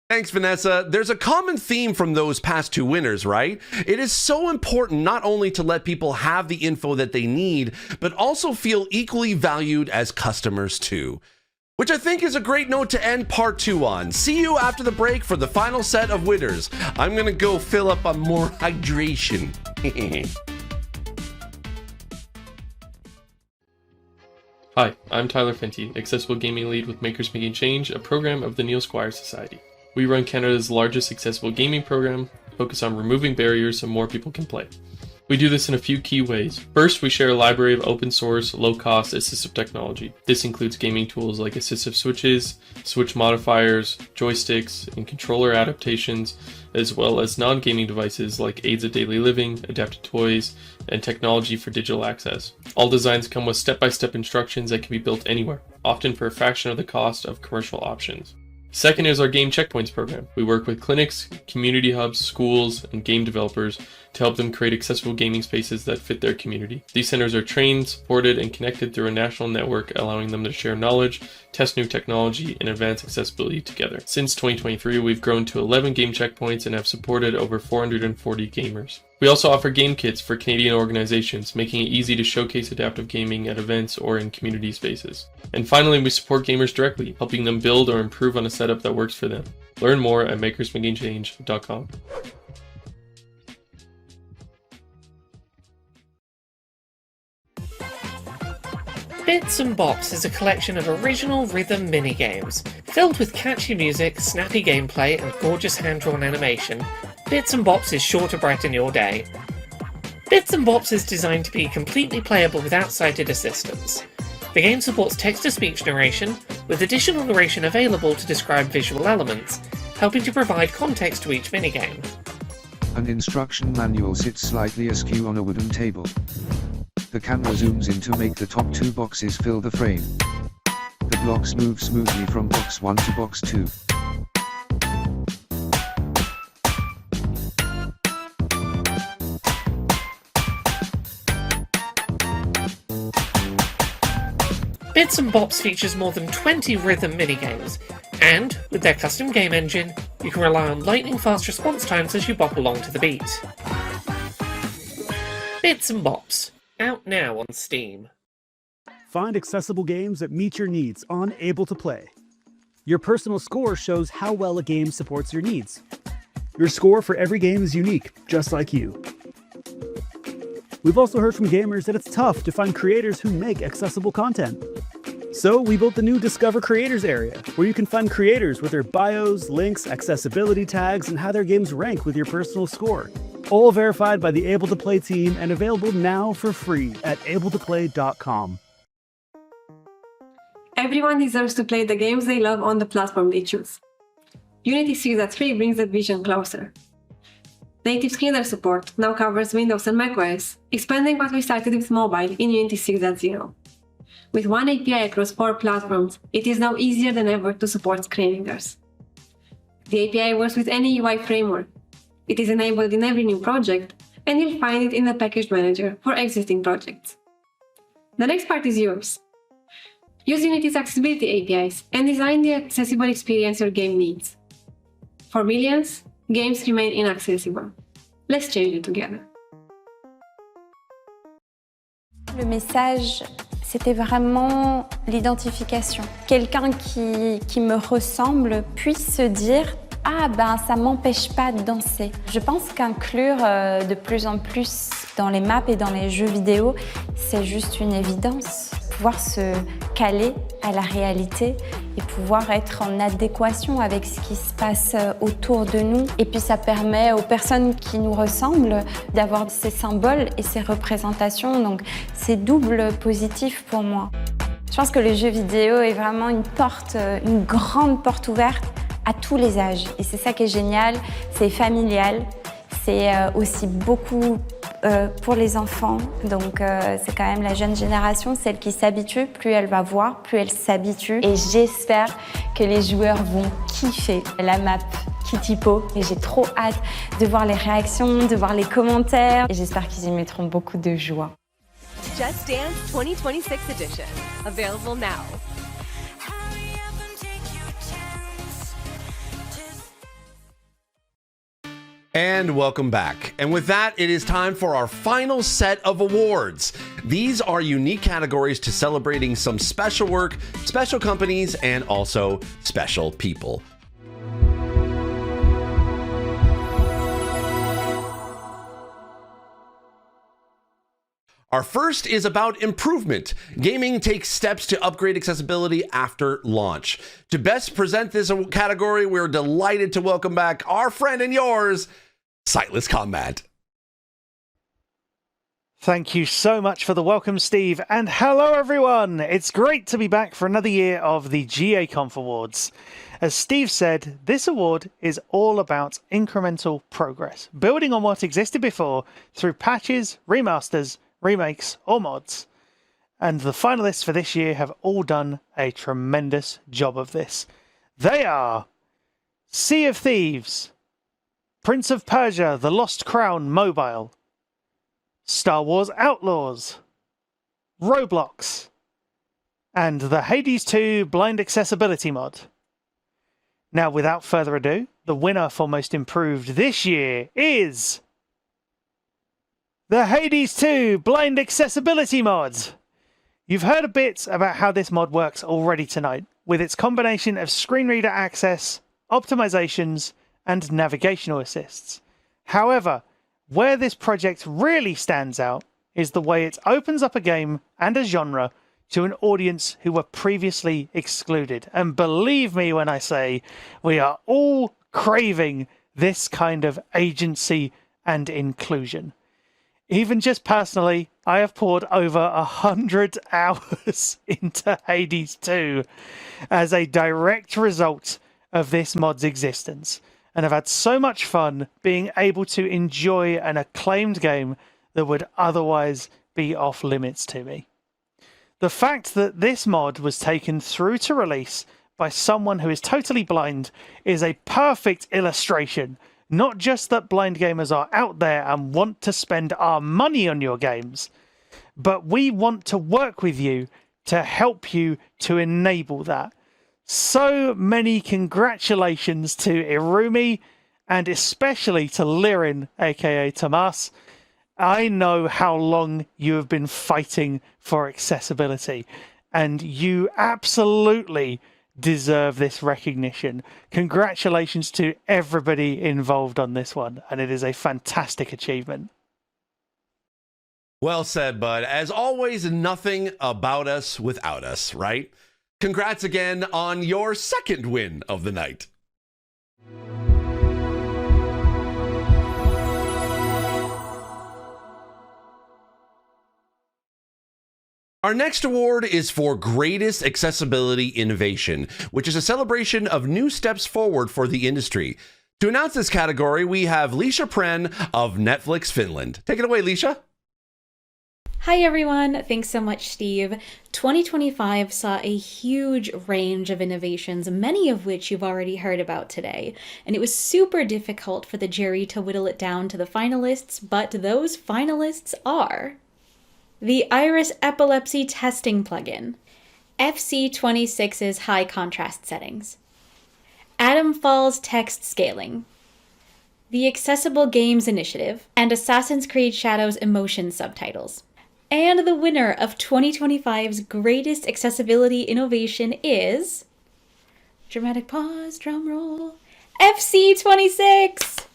Thanks, Vanessa. There's a common theme from those past 2 winners, right? It is so important not only to let people have the info that they need, but also feel equally valued as customers too. Which I think is a great note to end part 2 on. See you after the break for the final set of winners. I'm gonna go fill up on more hydration. Hi, I'm Tyler Fenty, Accessible Gaming Lead with Makers Making Change, a program of the Neil Squire Society. We run Canada's largest accessible gaming program, focused on removing barriers so more people can play. We do this in a few key ways. First, we share a library of open source, low-cost assistive technology. This includes gaming tools like assistive switches, switch modifiers, joysticks, and controller adaptations, as well as non-gaming devices like aids of daily living, adapted toys, and technology for digital access. All designs come with step-by-step instructions that can be built anywhere, often for a fraction of the cost of commercial options. Second is our Game Checkpoints program. We work with clinics, community hubs, schools, and game developers to help them create accessible gaming spaces that fit their community. These centers are trained, supported, and connected through a national network, allowing them to share knowledge, test new technology, and advance accessibility together. Since 2023, we've grown to 11 Game Checkpoints and have supported over 440 gamers. We also offer game kits for Canadian organizations, making it easy to showcase adaptive gaming at events or in community spaces. And finally, we support gamers directly, helping them build or improve on a setup that works for them. Learn more at makersmakingchange.com. Bits and Bops is a collection of original rhythm minigames. Filled with catchy music, snappy gameplay, and gorgeous hand-drawn animation, Bits and Bops is sure to brighten your day. Bits and Bops is designed to be completely playable without sighted assistance. The game supports text-to-speech narration, with additional narration available to describe visual elements, helping to provide context to each minigame. An instruction manual sits slightly askew on a wooden table. The camera zooms in to make the top two boxes fill the frame. The blocks move smoothly from box 1 to box 2. Bits and Bops features more than 20 rhythm minigames, and, with their custom game engine, you can rely on lightning-fast response times as you bop along to the beat. Bits and Bops, out now on Steam. Find accessible games that meet your needs on Able to Play. Your personal score shows how well a game supports your needs. Your score for every game is unique, just like you. We've also heard from gamers that it's tough to find creators who make accessible content. So we built the new Discover Creators area, where you can find creators with their bios, links, accessibility tags, and how their games rank with your personal score. All verified by the Able to Play team and available now for free at abletoplay.com. Everyone deserves to play the games they love on the platform they choose. Unity 6.3 brings that vision closer. Native screener support now covers Windows and macOS, expanding what we started with mobile in Unity 6.0. With one API across 4 platforms, it is now easier than ever to support screen readers. The API works with any UI framework. It is enabled in every new project, and you'll find it in the package manager for existing projects. The next part is yours. Use Unity's accessibility APIs and design the accessible experience your game needs. For millions, games remain inaccessible. Let's change it together. Le message, c'était vraiment l'identification. Quelqu'un qui me ressemble puisse se dire « Ah ben ça m'empêche pas de danser ». Je pense qu'inclure de plus en plus dans les maps et dans les jeux vidéo, c'est juste une évidence. Pouvoir se caler à la réalité et pouvoir être en adéquation avec ce qui se passe autour de nous. Et puis ça permet aux personnes qui nous ressemblent d'avoir ces symboles et ces représentations. Donc c'est double positif pour moi. Je pense que le jeu vidéo est vraiment une grande porte ouverte à tous les âges. Et c'est ça qui est génial, c'est familial, c'est aussi beaucoup pour les enfants, donc c'est quand même la jeune génération, celle qui s'habitue, plus elle va voir, plus elle s'habitue. Et j'espère que les joueurs vont kiffer la map Kittypo. Et j'ai trop hâte de voir les réactions, de voir les commentaires. Et j'espère qu'ils y mettront beaucoup de joie. Just Dance 2026 edition, available now. And welcome back. And with that, it is time for our final set of awards. These are unique categories to celebrating some special work, special companies, and also special people. Our first is about improvement. Gaming takes steps to upgrade accessibility after launch. To best present this category, we're delighted to welcome back our friend and yours, Sightless Combat. Thank you so much for the welcome, Steve, and hello everyone! It's great to be back for another year of the GAconf Awards. As Steve said, this award is all about incremental progress, building on what existed before through patches, remasters, remakes, or mods. And the finalists for this year have all done a tremendous job of this. They are Sea of Thieves, Prince of Persia: The Lost Crown Mobile, Star Wars Outlaws, Roblox, and the Hades 2 Blind Accessibility mod. Now, without further ado, the winner for Most Improved this year is the Hades 2 Blind Accessibility mod. You've heard a bit about how this mod works already tonight, with its combination of screen reader access, optimizations, and navigational assists. However, where this project really stands out is the way it opens up a game and a genre to an audience who were previously excluded. And believe me when I say, we are all craving this kind of agency and inclusion. Even just personally, I have poured over 100 hours into Hades 2 as a direct result of this mod's existence. And I've had so much fun being able to enjoy an acclaimed game that would otherwise be off limits to me. The fact that this mod was taken through to release by someone who is totally blind is a perfect illustration, not just that blind gamers are out there and want to spend our money on your games, but we want to work with you to help you to enable that. So many congratulations to Irumi, and especially to Lirin, aka Tomas. I know how long you have been fighting for accessibility, and you absolutely deserve this recognition. Congratulations to everybody involved on this one, and it is a fantastic achievement. Well said, bud. As always, nothing about us without us, right? Congrats again on your second win of the night. Our next award is for Greatest Accessibility Innovation, which is a celebration of new steps forward for the industry. To announce this category, we have Lisha Pren of Netflix Finland. Take it away, Lisha. Hi everyone, thanks so much, Steve. 2025 saw a huge range of innovations, many of which you've already heard about today. And it was super difficult for the jury to whittle it down to the finalists, but those finalists are the Iris Epilepsy Testing Plugin, FC26's high contrast settings, Atom Falls text scaling, the Accessible Games Initiative, and Assassin's Creed Shadows emotion subtitles. And the winner of 2025's Greatest Accessibility Innovation is, dramatic pause, drum roll, FC26!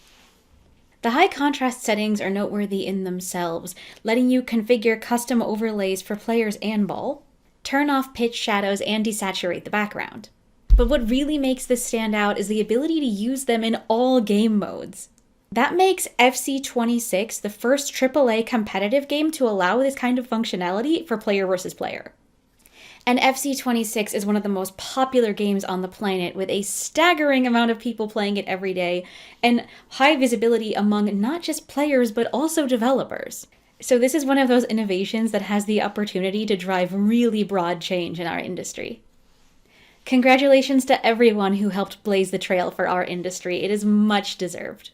The high contrast settings are noteworthy in themselves, letting you configure custom overlays for players and ball, turn off pitch shadows, and desaturate the background. But what really makes this stand out is the ability to use them in all game modes. That makes FC26 the first AAA competitive game to allow this kind of functionality for player versus player. And FC26 is one of the most popular games on the planet, with a staggering amount of people playing it every day, and high visibility among not just players but also developers. So this is one of those innovations that has the opportunity to drive really broad change in our industry. Congratulations to everyone who helped blaze the trail for our industry. It is much deserved.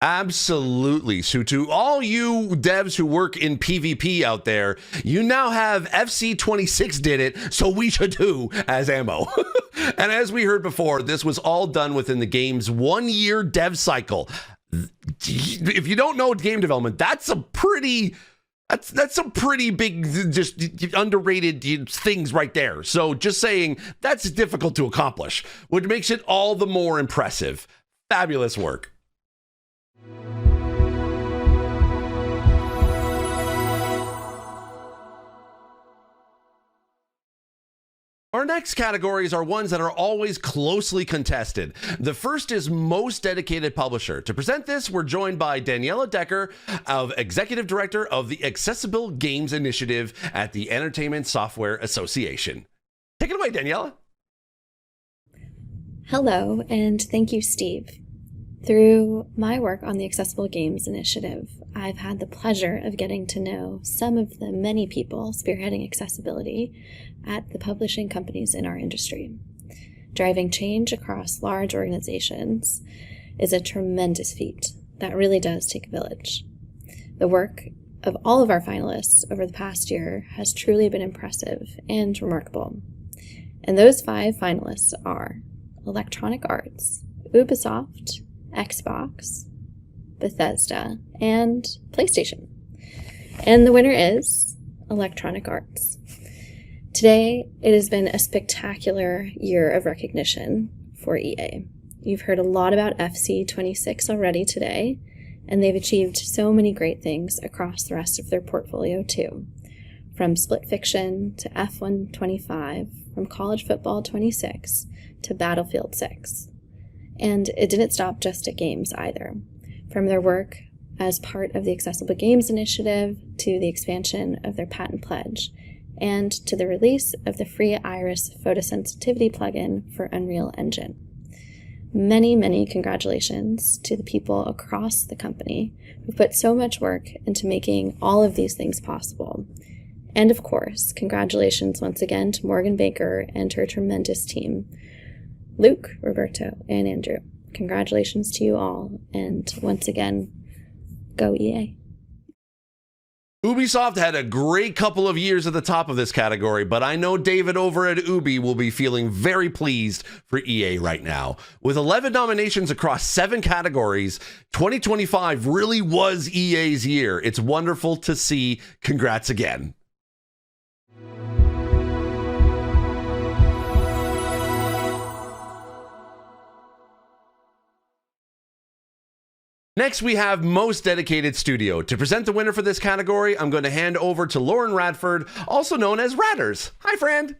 Absolutely. So to all you devs who work in PvP out there, you now have FC26 did it, so we should do as ammo. And as we heard before, this was all done within the game's 1-year dev cycle. If you don't know game development, that's some pretty big, just underrated things right there. So just saying, that's difficult to accomplish, which makes it all the more impressive. Fabulous work. Our Our next categories are ones that are always closely contested. The first is Most Dedicated Publisher. To present this, we're joined by Daniela Decker, Executive Director of the Accessible Games Initiative at the Entertainment Software Association. Take it away, Daniela. Hello, and thank you, Steve. Through my work on the Accessible Games Initiative, I've had the pleasure of getting to know some of the many people spearheading accessibility at the publishing companies in our industry. Driving change across large organizations is a tremendous feat that really does take a village. The work of all of our finalists over the past year has truly been impressive and remarkable. And those 5 finalists are Electronic Arts, Ubisoft, Xbox, Bethesda, and PlayStation. And the winner is Electronic Arts. Today, it has been a spectacular year of recognition for EA. You've heard a lot about FC26 already today, and they've achieved so many great things across the rest of their portfolio too. From Split Fiction to F1 25, from College Football 26 to Battlefield 6. And it didn't stop just at games either. From their work as part of the Accessible Games Initiative to the expansion of their patent pledge, and to the release of the free Iris photosensitivity plugin for Unreal Engine. Many, many congratulations to the people across the company who put so much work into making all of these things possible. And of course, congratulations once again to Morgan Baker and her tremendous team. Luke, Roberto, and Andrew, congratulations to you all, and once again, go EA. Ubisoft had a great couple of years at the top of this category, but I know David over at Ubi will be feeling very pleased for EA right now. With 11 nominations across 7 categories, 2025 really was EA's year. It's wonderful to see. Congrats again. Next, we have Most Dedicated Studio. To present the winner for this category, I'm going to hand over to Lauren Radford, also known as Radders. Hi, friend.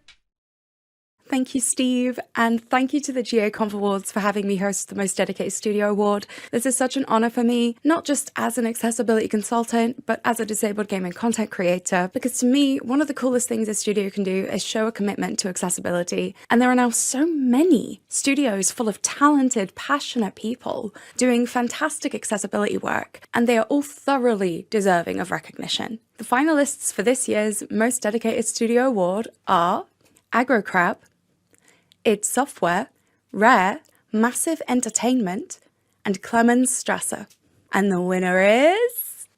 Thank you, Steve, and thank you to the GAconf Awards for having me host the Most Dedicated Studio Award. This is such an honor for me, not just as an accessibility consultant, but as a disabled gaming content creator, because to me, one of the coolest things a studio can do is show a commitment to accessibility. And there are now so many studios full of talented, passionate people doing fantastic accessibility work, and they are all thoroughly deserving of recognition. The finalists for this year's Most Dedicated Studio Award are AgroCrab, id Software, Rare, Massive Entertainment, and Clemens Strasser. And the winner is...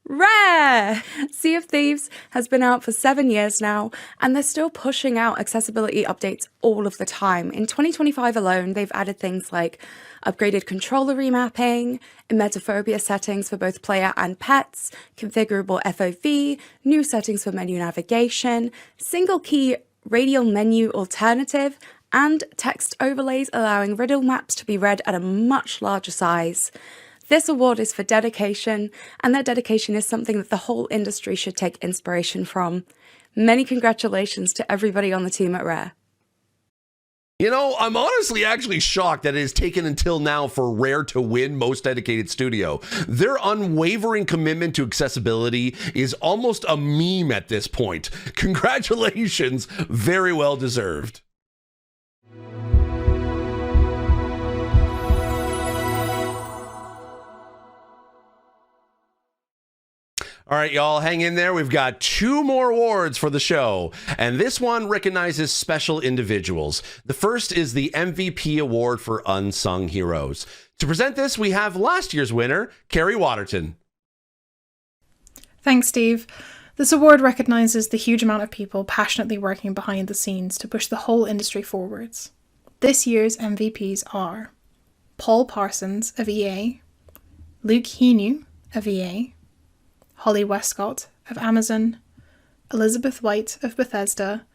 Rare! Sea of Thieves has been out for 7 years now, and they're still pushing out accessibility updates all of the time. In 2025 alone, they've added things like upgraded controller remapping, emetophobia settings for both player and pets, configurable FOV, new settings for menu navigation, single key radial menu alternative, and text overlays allowing riddle maps to be read at a much larger size. This award is for dedication, and their dedication is something that the whole industry should take inspiration from. Many congratulations to everybody on the team at Rare. You know, I'm honestly actually shocked that it has taken until now for Rare to win Most Dedicated Studio. Their unwavering commitment to accessibility is almost a meme at this point. Congratulations, very well deserved. All right, y'all, hang in there. We've got 2 more awards for the show, and this one recognizes special individuals. The first is the MVP Award for Unsung Heroes. To present this, we have last year's winner, Carrie Waterton. Thanks, Steve. This award recognizes the huge amount of people passionately working behind the scenes to push the whole industry forwards. This year's MVPs are Paul Parsons of EA, Luke Henu of EA, Holly Westcott of Amazon, Elizabeth White of Bethesda,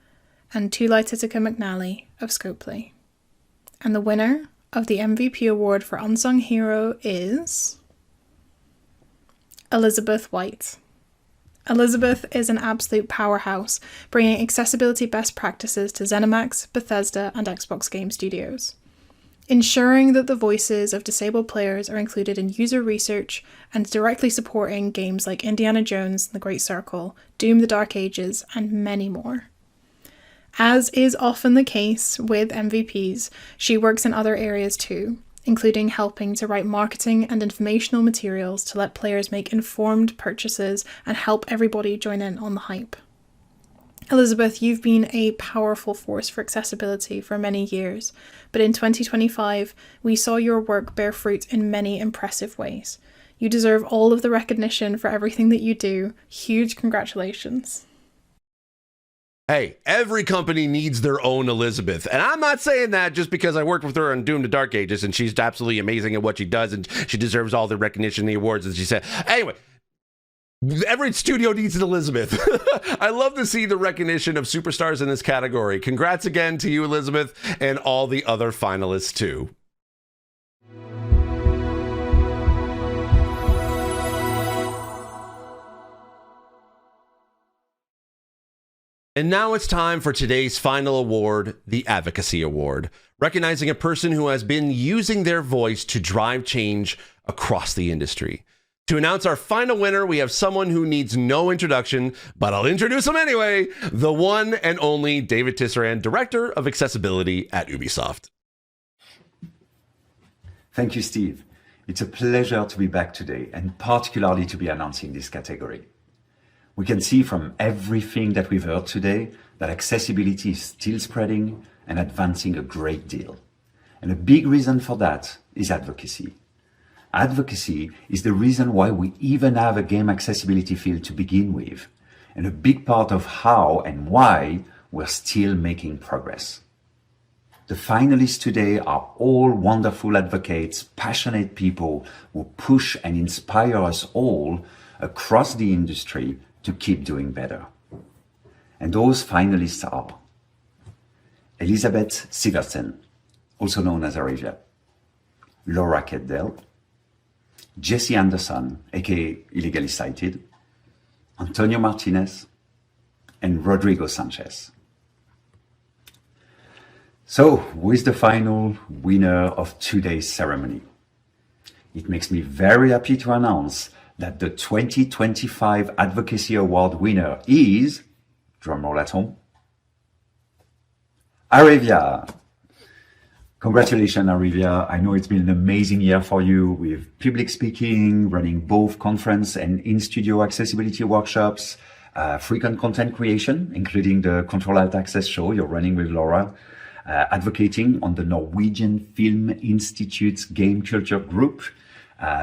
and Tulai Titica McNally of Scopely. And the winner of the MVP award for Unsung Hero is Elizabeth White. Elizabeth is an absolute powerhouse, bringing accessibility best practices to ZeniMax, Bethesda, and Xbox Game Studios. Ensuring that the voices of disabled players are included in user research and directly supporting games like Indiana Jones and the Great Circle, Doom the Dark Ages, and many more. As is often the case with MVPs, she works in other areas too, including helping to write marketing and informational materials to let players make informed purchases and help everybody join in on the hype. Elizabeth, you've been a powerful force for accessibility for many years, but in 2025, we saw your work bear fruit in many impressive ways. You deserve all of the recognition for everything that you do. Huge congratulations. Hey, every company needs their own Elizabeth. And I'm not saying that just because I worked with her on Doom the Dark Ages and she's absolutely amazing at what she does and she deserves all the recognition and the awards, as she said. Anyway, every studio needs an Elizabeth. I love to see the recognition of superstars in this category. Congrats again to you, Elizabeth, and all the other finalists too. And now it's time for today's final award, the Advocacy Award, recognizing a person who has been using their voice to drive change across the industry. To announce our final winner, we have someone who needs no introduction, but I'll introduce him anyway, the one and only David Tisserand, Director of Accessibility at Ubisoft. Thank you, Steve. It's a pleasure to be back today, and particularly to be announcing this category. We can see from everything that we've heard today that accessibility is still spreading and advancing a great deal. And a big reason for that is advocacy. Advocacy is the reason why we even have a game accessibility field to begin with, and a big part of how and why we're still making progress. The finalists today are all wonderful advocates, passionate people who push and inspire us all across the industry to keep doing better. And those finalists are Elizabeth Sivertsen, also known as Arivia, Laura Keddell, Jesse Anderson, aka Illegally Cited, Antonio Martinez, and Rodrigo Sanchez. So, who is the final winner of today's ceremony? It makes me very happy to announce that the 2025 Advocacy Award winner is, drumroll at home, Arivia. Congratulations, Arivia. I know it's been an amazing year for you with public speaking, running both conference and in-studio accessibility workshops, frequent content creation, including the Control Alt Access show you're running with Laura, advocating on the Norwegian Film Institute's Game Culture Group,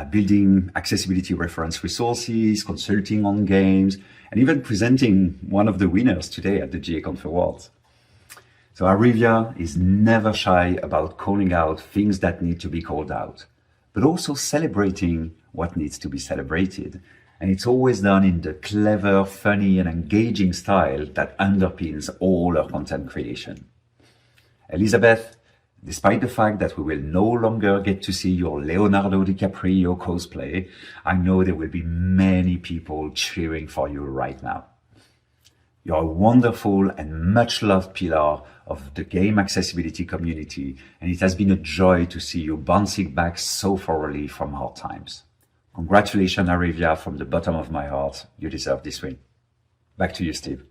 building accessibility reference resources, consulting on games, and even presenting one of the winners today at the GAconf Awards. So Arivia is never shy about calling out things that need to be called out, but also celebrating what needs to be celebrated. And it's always done in the clever, funny, and engaging style that underpins all her content creation. Elizabeth, despite the fact that we will no longer get to see your Leonardo DiCaprio cosplay, I know there will be many people cheering for you right now. You're a wonderful and much-loved pillar of the game accessibility community, and it has been a joy to see you bouncing back so thoroughly from hard times. Congratulations, Arivia, from the bottom of my heart. You deserve this win. Back to you, Steve.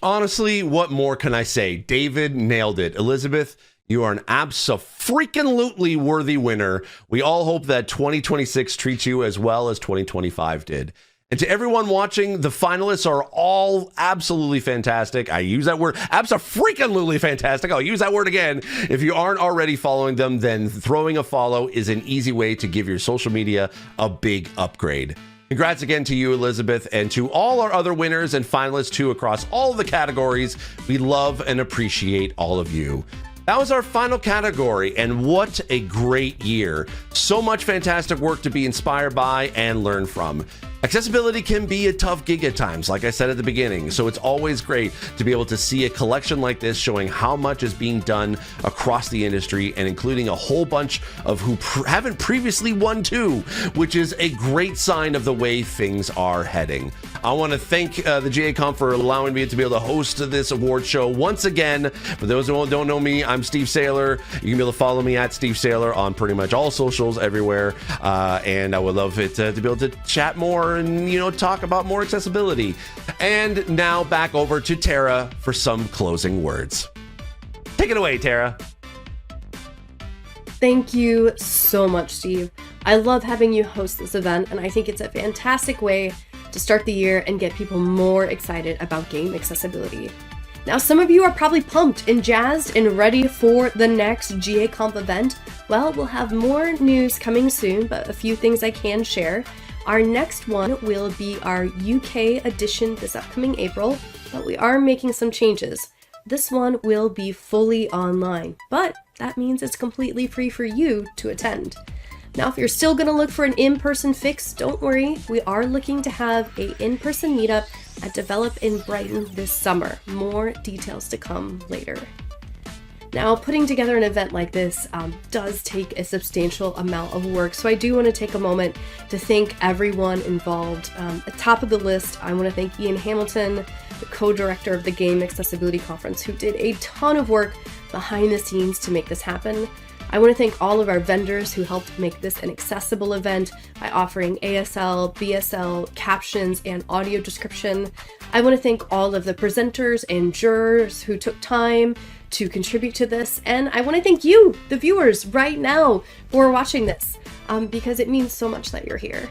Honestly, what more can I say? David nailed it. Elizabeth, you are an abso-freaking-lutely worthy winner. We all hope that 2026 treats you as well as 2025 did. And to everyone watching, the finalists are all absolutely fantastic. I use that word, abso-freaking-lutely fantastic. I'll use that word again. If you aren't already following them, then throwing a follow is an easy way to give your social media a big upgrade. Congrats again to you, Elizabeth, and to all our other winners and finalists too across all the categories. We love and appreciate all of you. That was our final category, and what a great year. So much fantastic work to be inspired by and learn from. Accessibility can be a tough gig at times, like I said at the beginning, so it's always great to be able to see a collection like this showing how much is being done across the industry and including a whole bunch of who haven't previously won too, which is a great sign of the way things are heading. I want to thank the GAconf for allowing me to be able to host this award show once again. For those who don't know me, I'm Steve Saylor. You can be able to follow me at Steve Saylor on pretty much all socials everywhere, and I would love it to be able to chat more and, you know, talk about more accessibility. And now back over to Tara for some closing words. Take it away, Tara. Thank you so much, Steve. I love having you host this event, and I think it's a fantastic way to start the year and get people more excited about game accessibility. Now, some of you are probably pumped and jazzed and ready for the next GAconf event. Well, we'll have more news coming soon, but a few things I can share. Our next one will be our UK edition this upcoming April, but we are making some changes. This one will be fully online, but that means it's completely free for you to attend. Now, if you're still going to look for an in-person fix, don't worry. We are looking to have an in-person meetup at Develop in Brighton this summer. More details to come later. Now, putting together an event like this does take a substantial amount of work, so I do want to take a moment to thank everyone involved. At top of the list, I want to thank Ian Hamilton, the co-director of the Game Accessibility Conference, who did a ton of work behind the scenes to make this happen. I want to thank all of our vendors who helped make this an accessible event by offering ASL, BSL, captions, and audio description. I want to thank all of the presenters and jurors who took time to contribute to this. And I want to thank you, the viewers, right now for watching this, because it means so much that you're here.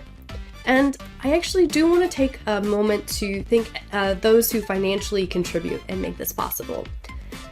And I actually do want to take a moment to thank those who financially contribute and make this possible.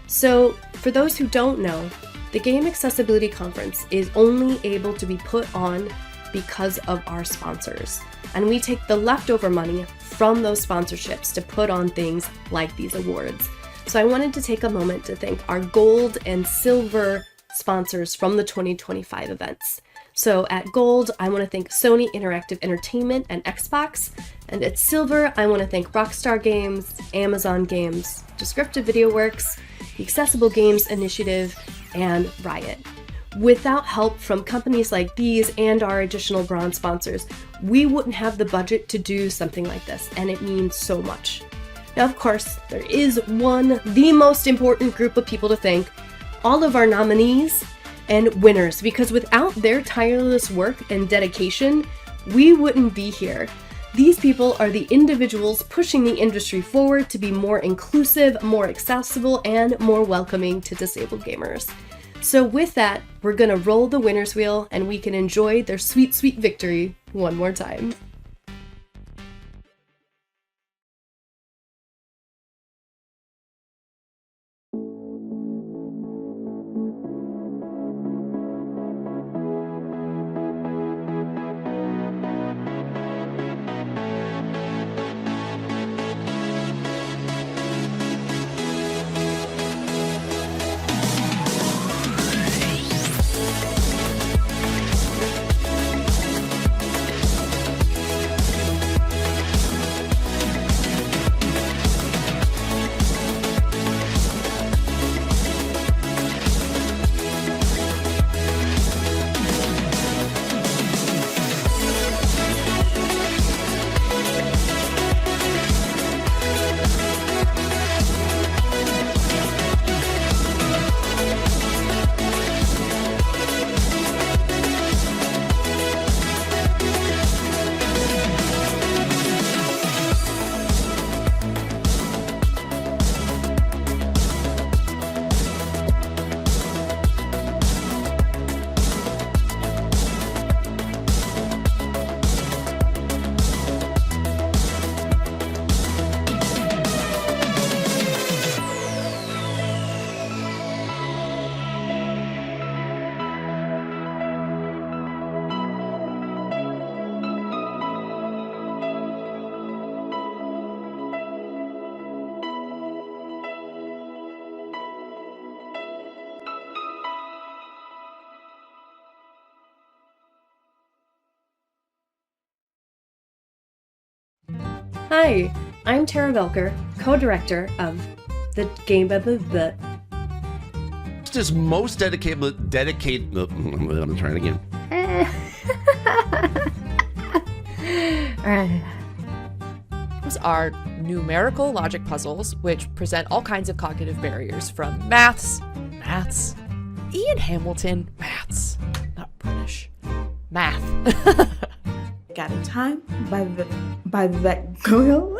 So, for those who don't know, the Game Accessibility Conference is only able to be put on because of our sponsors. And we take the leftover money from those sponsorships to put on things like these awards. So I wanted to take a moment to thank our gold and silver sponsors from the 2025 events. So at gold, I want to thank Sony Interactive Entertainment and Xbox. And at silver, I want to thank Rockstar Games, Amazon Games, Descriptive Video Works, the Accessible Games Initiative, and Riot. Without help from companies like these and our additional bronze sponsors, we wouldn't have the budget to do something like this, and it means so much. Now, of course, there is the most important group of people to thank, all of our nominees and winners, because without their tireless work and dedication, we wouldn't be here. These people are the individuals pushing the industry forward to be more inclusive, more accessible, and more welcoming to disabled gamers. So with that, we're gonna roll the winner's wheel and we can enjoy their sweet, sweet victory one more time. Hi, I'm Tara Velker, co-director of the Game Is most dedicated. I'm trying again. Those are numerical logic puzzles, which present all kinds of cognitive barriers from maths, Ian Hamilton, maths, not British, math. Got a Time by Vivek Gohill.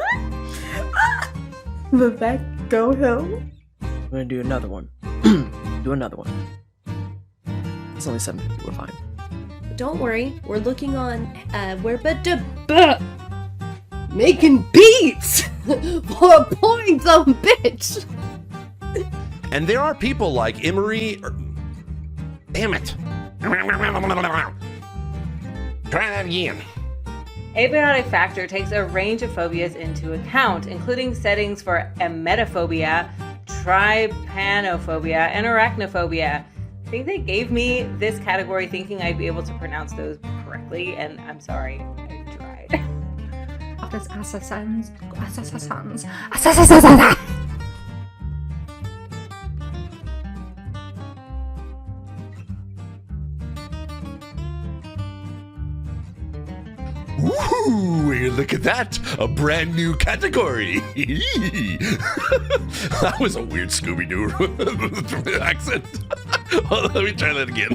Vivek Gohill. I'm gonna do another one. It's only 750, we're fine. Don't worry, we're looking on, making beats for a point, some bitch. And there are people like Emery. Damn it. Try that again. Abiotic Factor takes a range of phobias into account, including settings for emetophobia, trypanophobia, and arachnophobia. I think they gave me this category thinking I'd be able to pronounce those correctly, and I'm sorry, I tried. Assassins. Ooh, look at that! A brand new category! That was a weird Scooby-Doo accent. Hold on, let me try that again.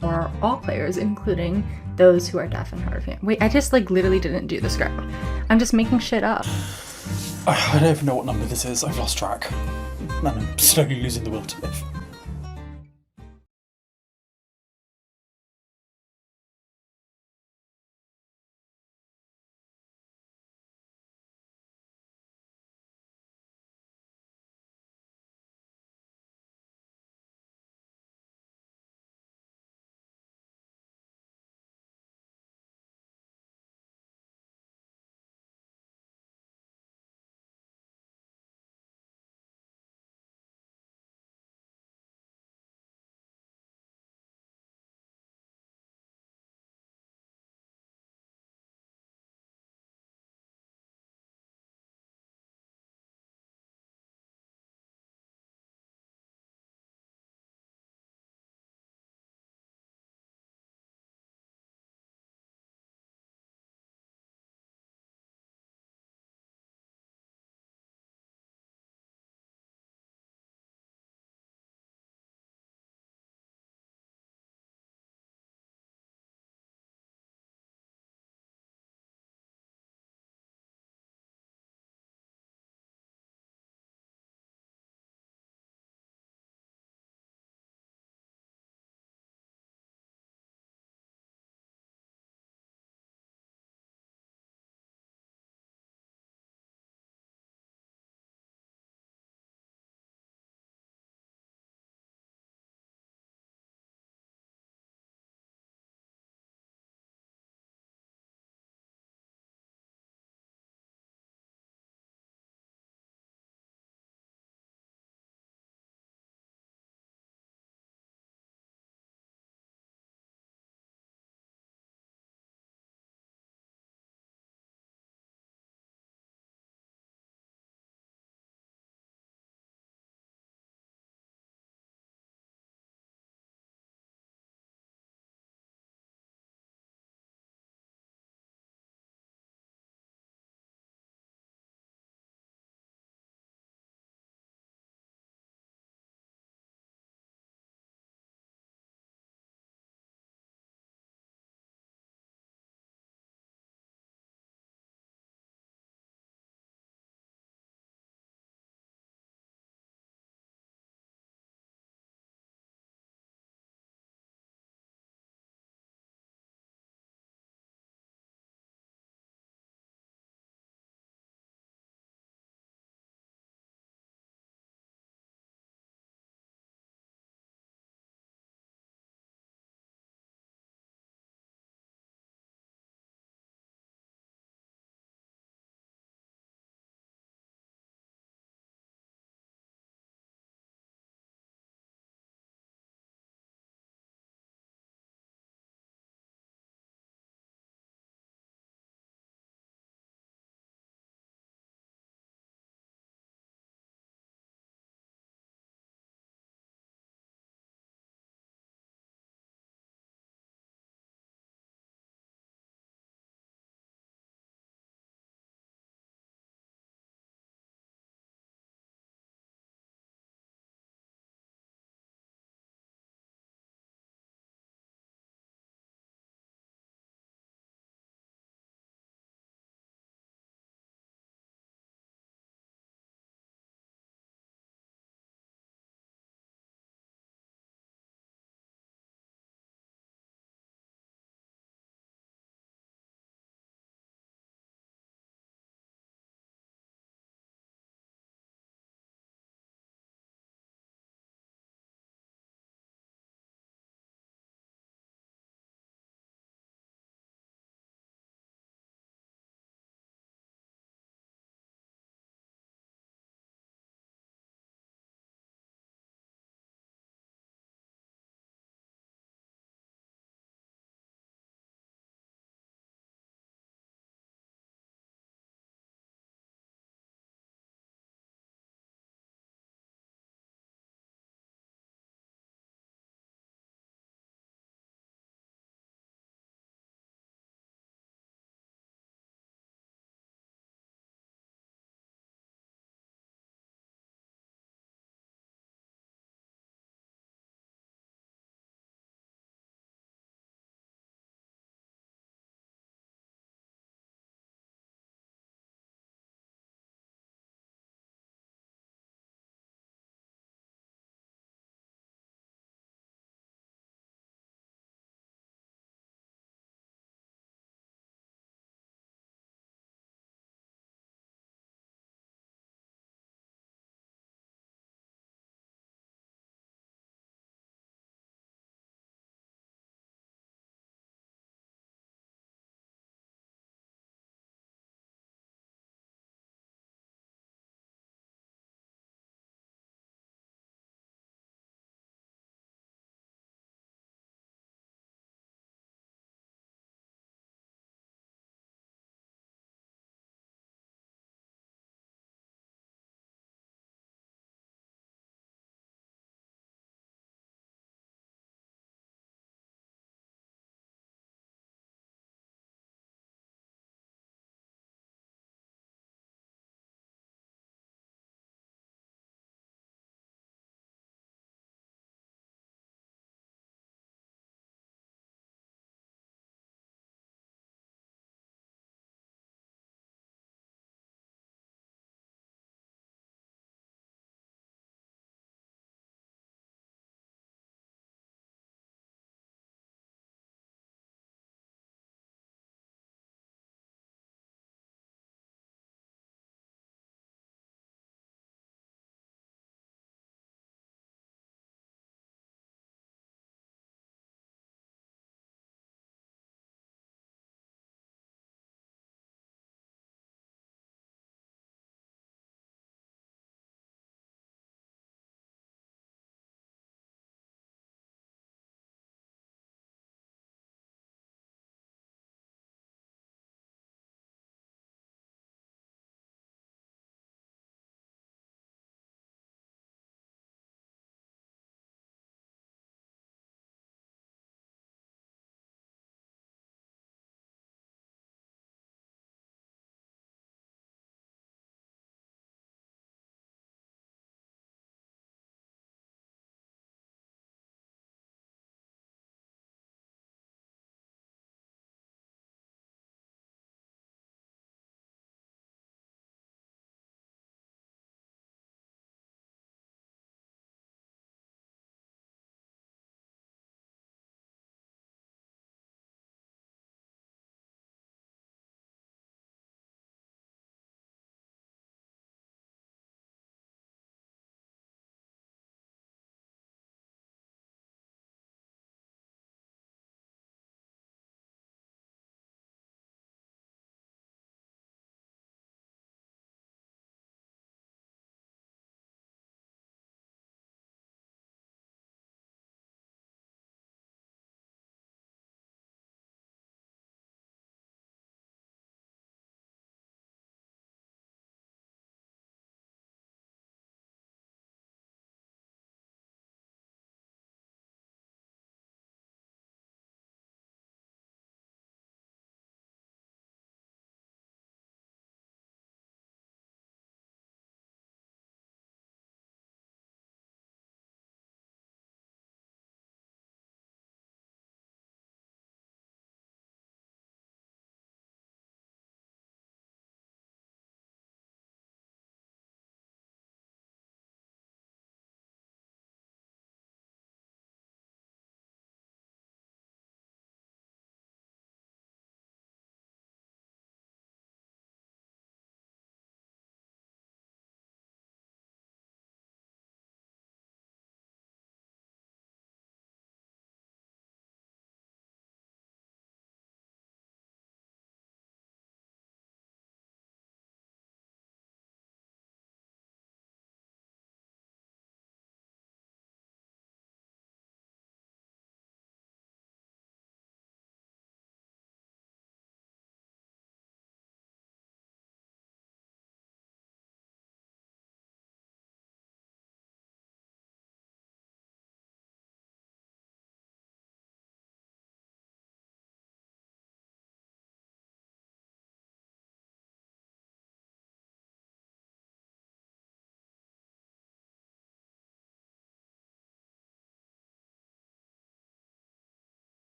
For all players, including those who are deaf and hard of hearing. Wait, I just literally didn't do the script. I'm just making shit up. I don't even know what number this is. I've lost track. And I'm slowly losing the will to live.